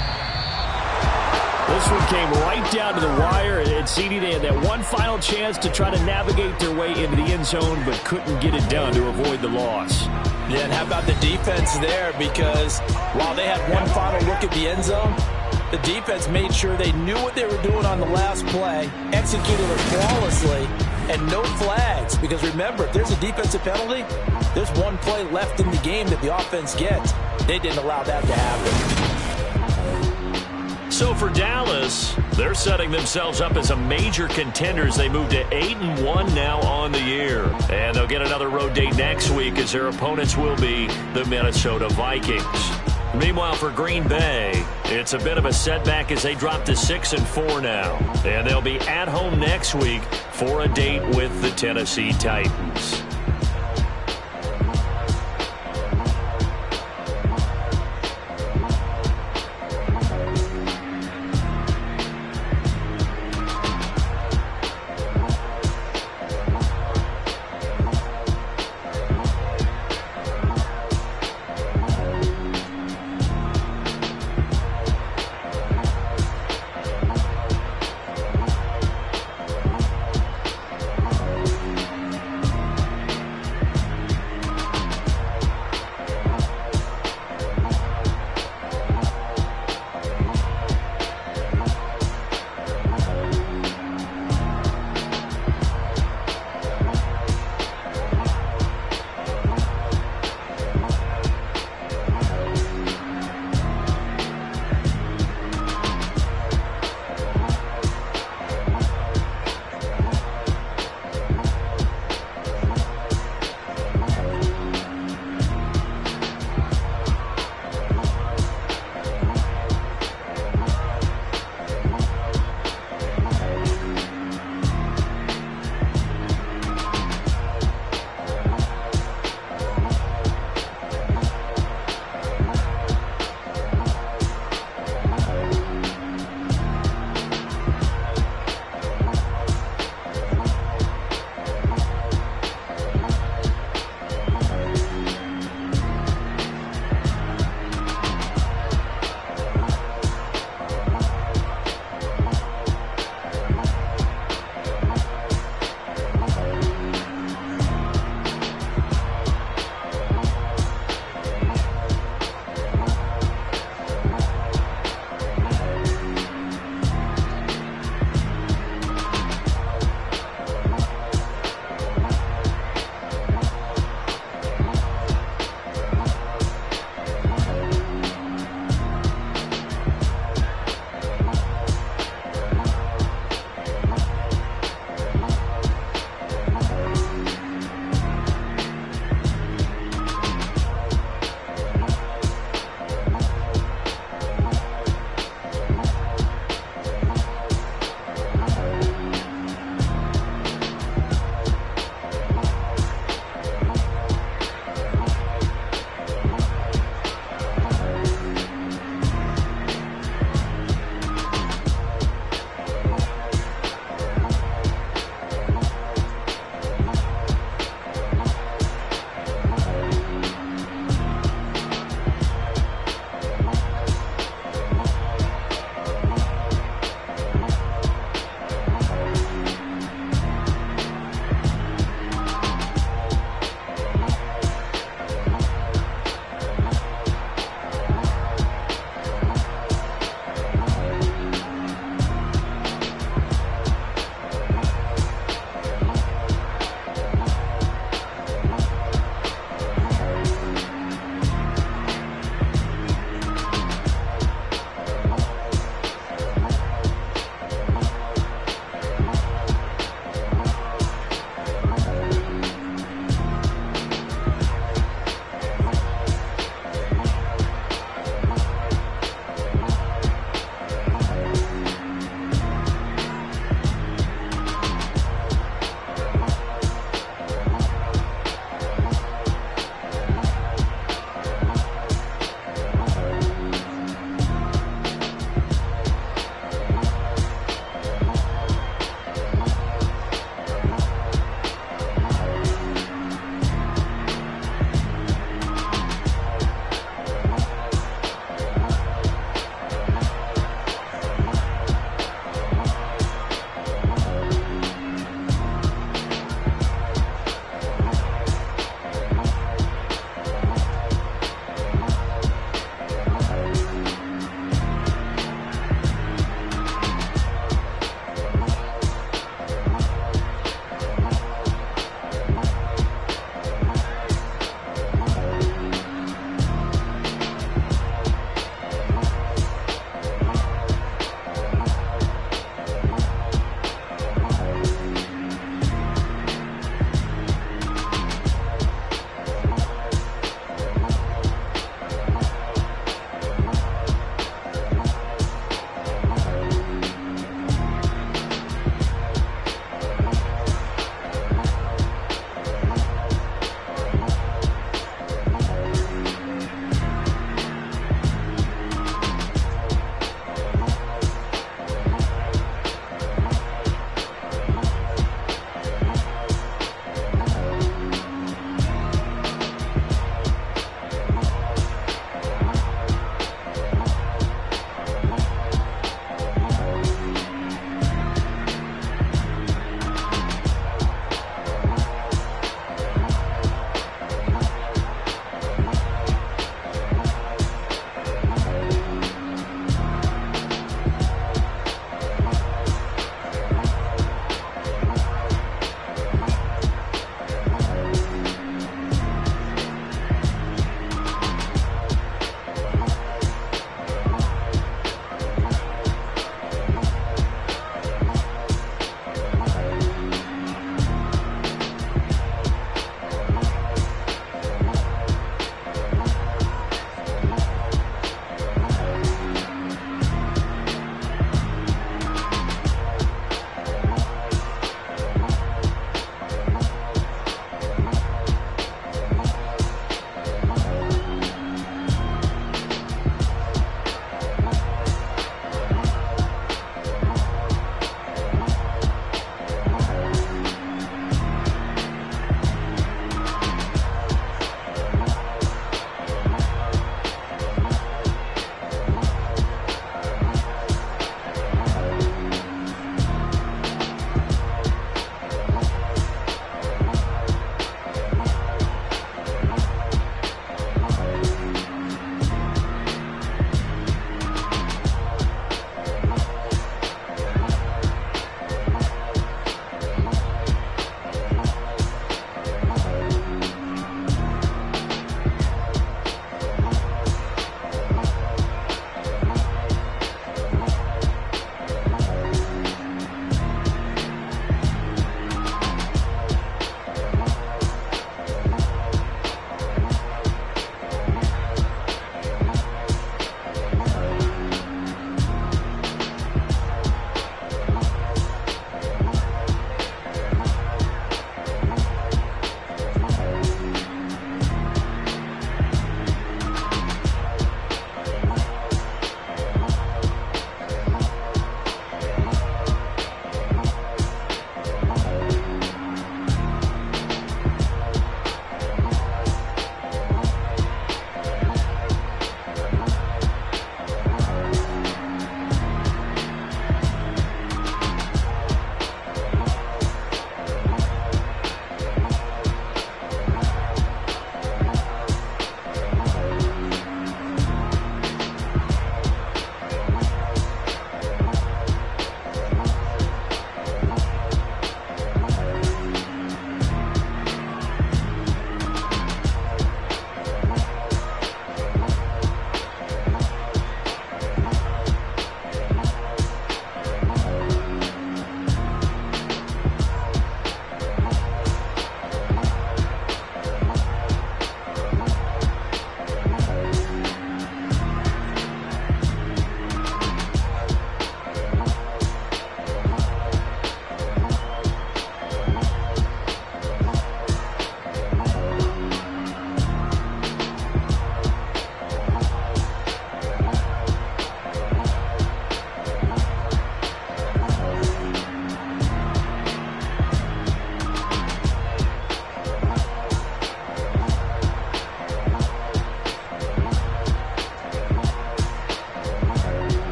F: This one came right down to the wire, and CD, they had that one final chance to try to navigate their way into the end zone, but couldn't get it done to avoid the loss.
H: Yeah, and how about the defense there? Because while they had one final look at the end zone, the defense made sure they knew what they were doing on the last play, executed it flawlessly, and no flags. Because remember, if there's a defensive penalty, there's one play left in the game that the offense gets. They didn't allow that to happen.
F: So for Dallas, they're setting themselves up as a major contender as they move to 8-1 now on the year. And they'll get another road date next week as their opponents will be the Minnesota Vikings. Meanwhile, for Green Bay, it's a bit of a setback as they drop to 6-4 now. And they'll be at home next week for a date with the Tennessee Titans.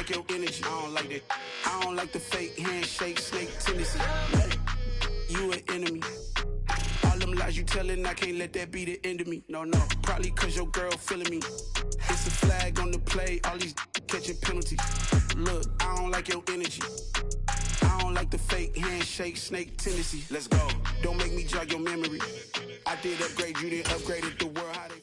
A: like your energy. I don't like that. I don't like the fake handshake, snake tendency. You an enemy. All them lies you telling, I can't let that be the end of me. No, probably cause your girl feeling me. It's a flag on the play, all these catching penalties. Look, I don't like your energy. I don't like the fake handshake, snake tendency. Let's go. Don't make me jog your memory. I did upgrade, you didn't upgrade it. The world, how they...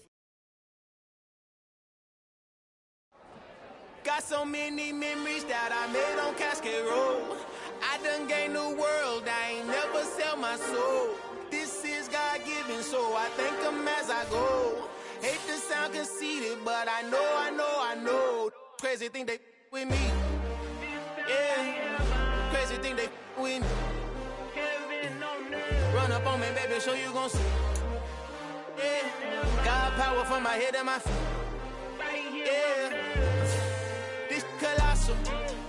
E: Got so many memories that I made on Cascade Road. I done gained the world, I ain't never sell my soul. This is God-given, so I thank him as I go. Hate to sound conceited, but I know. Crazy thing they with me. Yeah, crazy thing they with me. Run up on me, baby, show you gon' see. Yeah, got power from my head and my feet. Yeah, this colossal.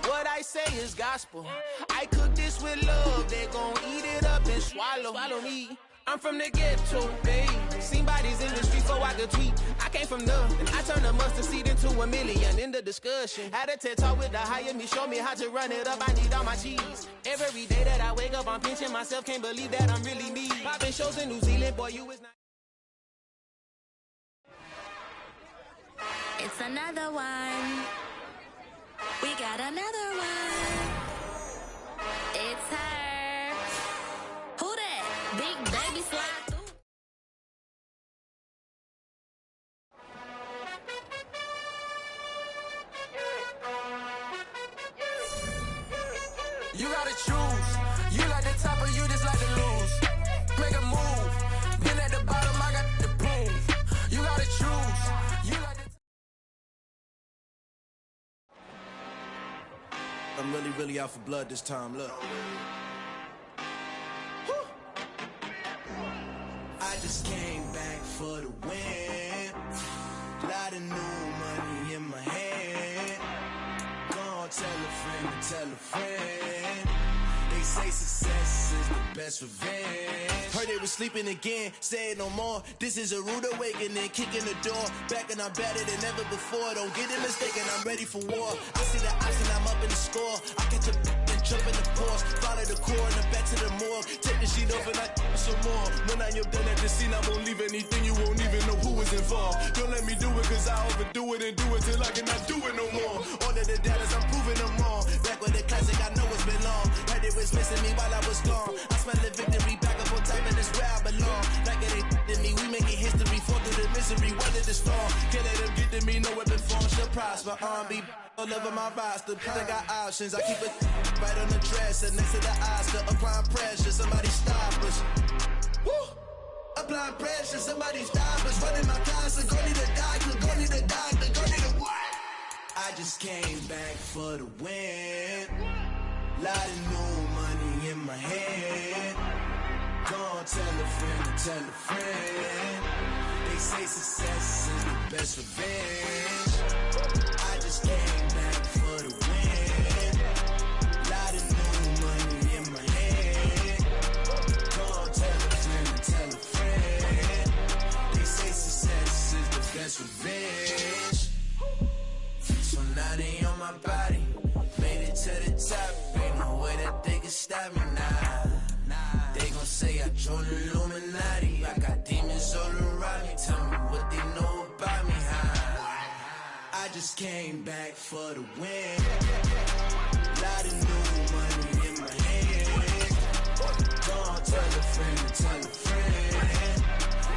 E: What I say is gospel. I cook this with love, they gon' eat it up and swallow me. I'm from the ghetto, babe. Seen bodies in the street so I could tweet. I came from nothing. I turned a mustard seed into a million in the discussion. Had a TED talk with the higher me, show me how to run it up. I need all my cheese. Every day that I wake up, I'm pinching myself. Can't believe that I'm really me. Popping shows in New Zealand, boy, you is not.
J: It's another one. We got another one. It's her. Who that? Big baby slide through.
E: You gotta choose. You like the top or you just like to lose. Make a move. Been at the bottom, I got the proof. You gotta choose. You like the
A: I'm really out for blood this time, look. I just came back for the win. Lot of new money in my hand. Gonna tell a friend. They say success is the best revenge. Heard they was sleeping again, say it no more. This is a rude awakening, kicking the door. Back and I'm better than ever before. Don't get it mistaken, I'm ready for war. I see the option, I'm up in the score. I catch a and jump in the course. Follow the core and the back to the morgue. Take the sheet off and I some more. When I am done at the scene, I won't leave anything. You won't even know who was involved. Don't let me do it cause I overdo it and do it till I cannot do it no more. All of the dallas, I'm proving them all. Back with the classic, I know it's been long. Heard it was missing me while I was gone. I smell the victory back up on top and it's where I belong. Like it ain't to me, we making history. Fall through the misery, weather the storm. Can't let them get to me, no weapon form shall prosper. R&B all over my roster. I got options, I keep it right on the dresser next to the Oscar. Applying pressure, somebody stop us. Woo! Applying pressure, somebody stop us. Running my closet, go need a doctor, go need a doctor, go need a what? I just came back for the win. Lot of new money in my hand. Gonna tell a friend. They say success is the best revenge. I just came back for the win. Lot of new money in my hand. Gonna tell a friend. They say success is the best revenge. So now they on my body. Made it to the top. Ain't no way that they can stop me now. They gon' say I joined the Illuminati. I got demons all around me. Tell me what they know about me, huh? I just came back for the win. Lot of new money in my hand. Gonna tell a friend.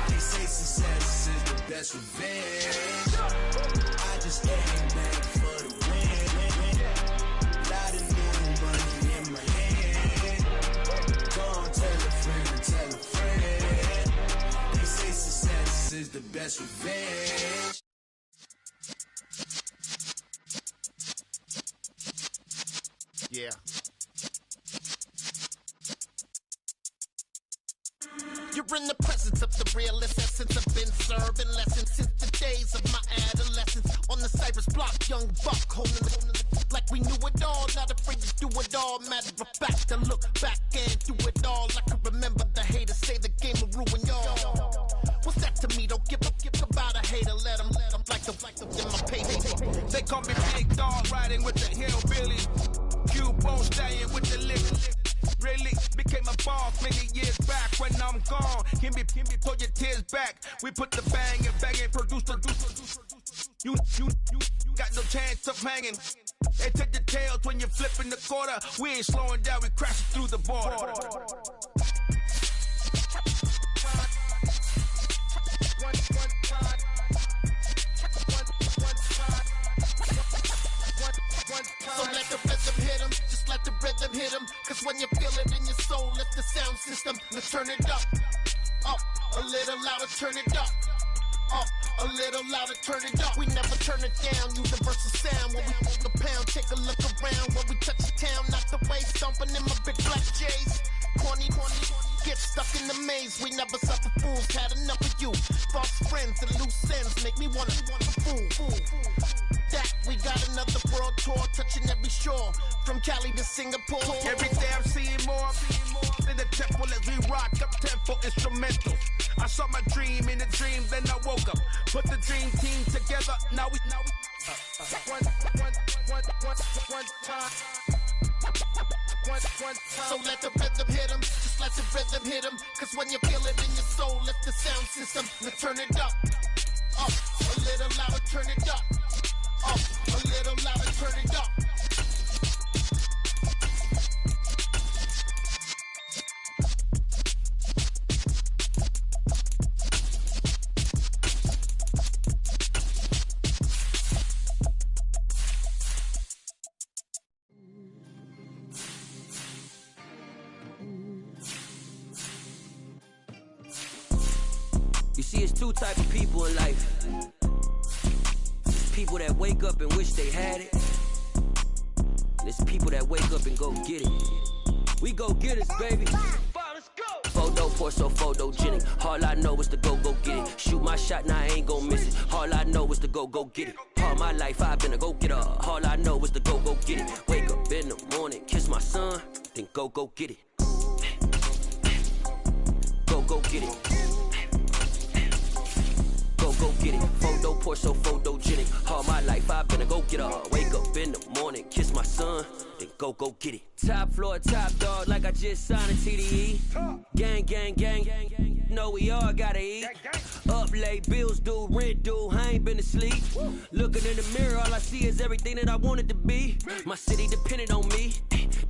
A: They say success is the best revenge. I just came back for the win. Lot of new money in my hand. Gonna tell a friend. They say success is the best revenge.
K: Yeah. You're in the presence of the realest essence. I've been serving lessons since the days of my adolescence. On the Cypress block, young buck, holding like we knew it all. Not afraid to do it all. Matter of fact, to look back and do it all. I can remember the haters say the game will ruin y'all. What's that to me? Don't give a about a hater. Let them like the in my page. They
L: call me Big Dog, riding with the hillbillies. Cowboys staying with the lick. Really became a boss many years back. When I'm gone, can me pull your tears back. We put the bang and produce. You got no chance of hanging. They take the tails when you're flipping the quarter. We ain't slowing down, we crashing through the border.
K: So let the rhythm hit 'em, just let the rhythm hit 'em. Cause when you feel it in your soul, lift the sound system. Let's turn it up, a little louder, turn it up. A little louder, turn it up. We never turn it down, universal sound. When we move the pound, take a look around. When we touch the town, not the way, stomping in my big black J's. Corny, get stuck in the maze. We never suffer fools, had enough of you. False friends and loose ends make me wanna fool. That we got another world tour, touching every shore, from Cali to Singapore.
L: Every day I'm seeing more in the temple as we rock up tempo instrumentals. I saw my dream in a dream, then I woke up. Put the dream team together. Now we one time.
K: So let the rhythm hit 'em, just let the rhythm hit 'em. Cause when you feel it in your soul, lift the sound system. Let's turn it up, a little louder, turn it up, a little louder, turn it up.
G: You see, it's two type of people in life. It's people that wake up and wish they had it. And it's people that wake up and go get it. We go get it, baby. Photo, Porso, photogenic. All I know is to go get it. Shoot my shot, now I ain't gon' miss it. All I know is to go get it. All my life I've been a go-getter. All I know is to go get it. Wake up in the morning, kiss my son, then go get it. Go get it. Go get it. Photo, Porso, photogenic. All my life I've been a go-getter. Wake up in the morning, kiss my son, then go get it. Top floor, top dog, like I just signed a TDE. Gang. Know we all gotta eat. Up late, bills due, rent due, I ain't been asleep. Looking in the mirror, all I see is everything that I wanted to be. My city depended on me,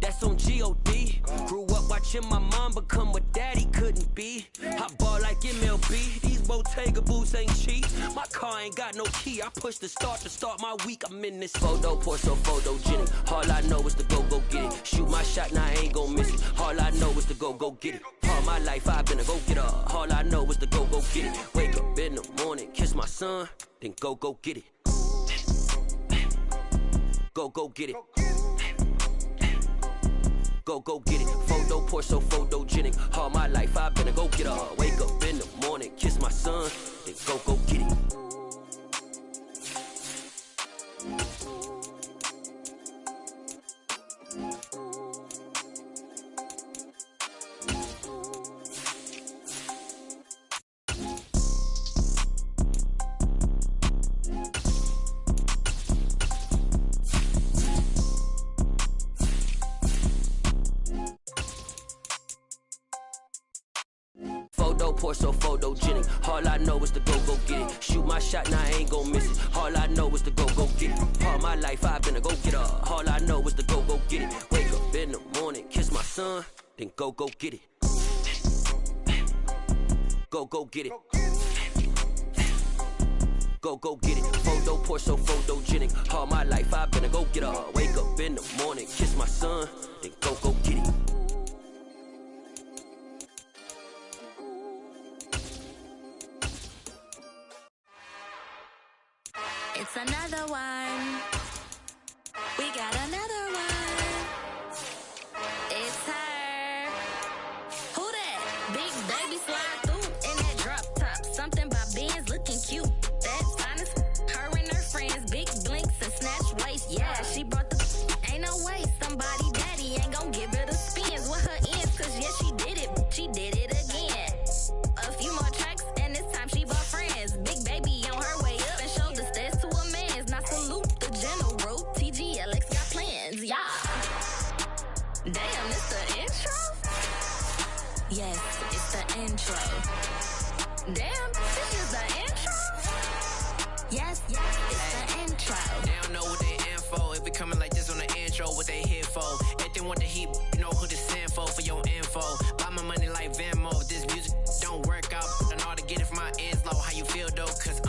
G: that's on G.O.D. Grew up watching my mom become what daddy couldn't be. I ball like MLB, these Bottega boots ain't cheap. My car ain't got no key, I push the start to start my week. I'm in this photo, Porso, photogenic. All I know is to go get it. Shoot my shot, now I ain't gon' miss it. All I know is to go get it. All my life I've been a go-getter. All I know is to go get it. Wake up in the morning, kiss my son, then go get it. Go get it. Go get it. Photo, Porso, photogenic. All my life I've been a go-getter. Wake up in the morning, kiss my son, then go get it. Porso, photogenic. All I know is to go get it. Shoot my shot, now I ain't gon' miss it. All I know is to go get it. All my life I've been a go-getter. All I know is to go get it. Wake up in the morning, kiss my son, then go get it. Go get it. Go get it. Photo, Porso, photogenic. All my life I've been a go-getter. Wake up in the morning, kiss my son, then go get it.
J: It's another one. We got another one. It's her. Who that? Big baby slide through in that drop top. Something by Benz looking cute. That's honest. Her and her friends, big blinks and snatch waist. Yeah, she brought the. Ain't no way somebody daddy ain't gon' give her the spins with her ends. Cause yeah, she did it. She did it again. A few more tracks and this time she brought friends. Big baby on her way up and showed the stats to a man's. Not salute the general. Yes, it's the intro.
G: They don't know what they in for. If we coming like this on the intro, what they here for? If they want the heat, you know who to send for your info. Buy my money like Venmo. If this music don't work out, I know how to get it from my ends low. How you feel though? Cause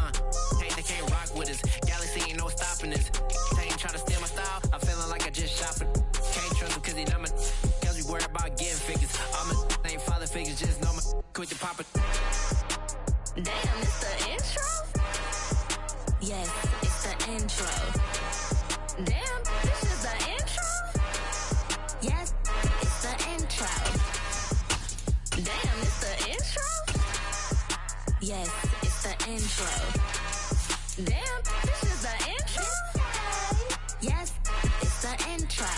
G: hey, they can't rock with us. Galaxy ain't no stopping this. They ain't try to steal my style. I'm feeling like I just shop it. Can't trust them cause they not my cause we worry about getting figures. All my ain't father figures, just know my quit the pop it.
J: Damn, it's the intro? Yes, it's the intro. Damn, this is the intro? Yes, it's the intro. Damn, it's the intro? Yes, it's the intro. Damn, this is the intro? Yes, it's the intro.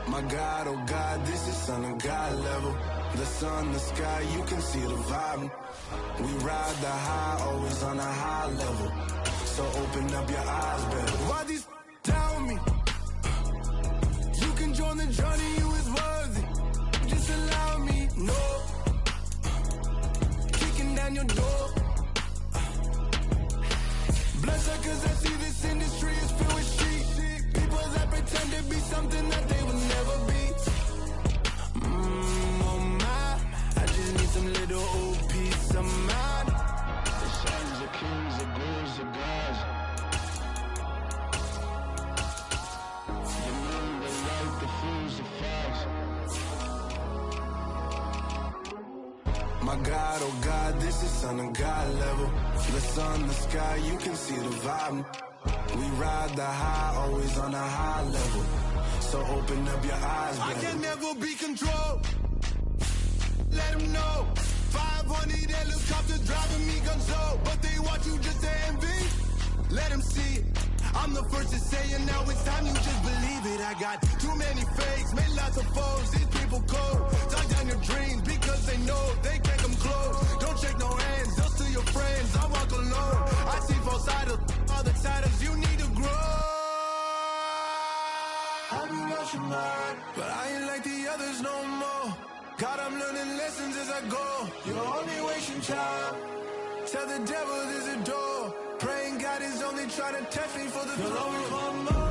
A: My God, oh God, this is Son of God level. The sun, the sky, you can see the vibe. We ride the high, always on a high level. So open up your eyes, better. Why these tell me? You can join the journey, you is worthy. Just allow me, no. Kicking down your door. Bless her cause I see this industry is filled with sheep. People that pretend to be something that they will never be. Oh my, I just need some little old peace of mind. The sons of kings, the gurus of gods. The men, the right, the fools, the facts. My God, oh God, this is Son of God level. The sun, the sky, you can see the vibe. We ride the high, always on a high level. So open up your eyes, baby. I can never be controlled. Let them know. 500 helicopters driving me gonzo. But they want you just to envy. Let them see it. I'm the first to say it, now it's time you just believe it. I got too many fakes, made lots of foes. These people cold. Talk down your dreams because they know they can't come close. Don't shake no hands, they'll steal your friends. I walk alone. I see both sides of all the titles you need to grow. I've been watching mine, but I ain't like the others no more. God, I'm learning lessons as I go. You're only wasting time. Tell the devil there's a door. Praying God is only trying to test me for the glory.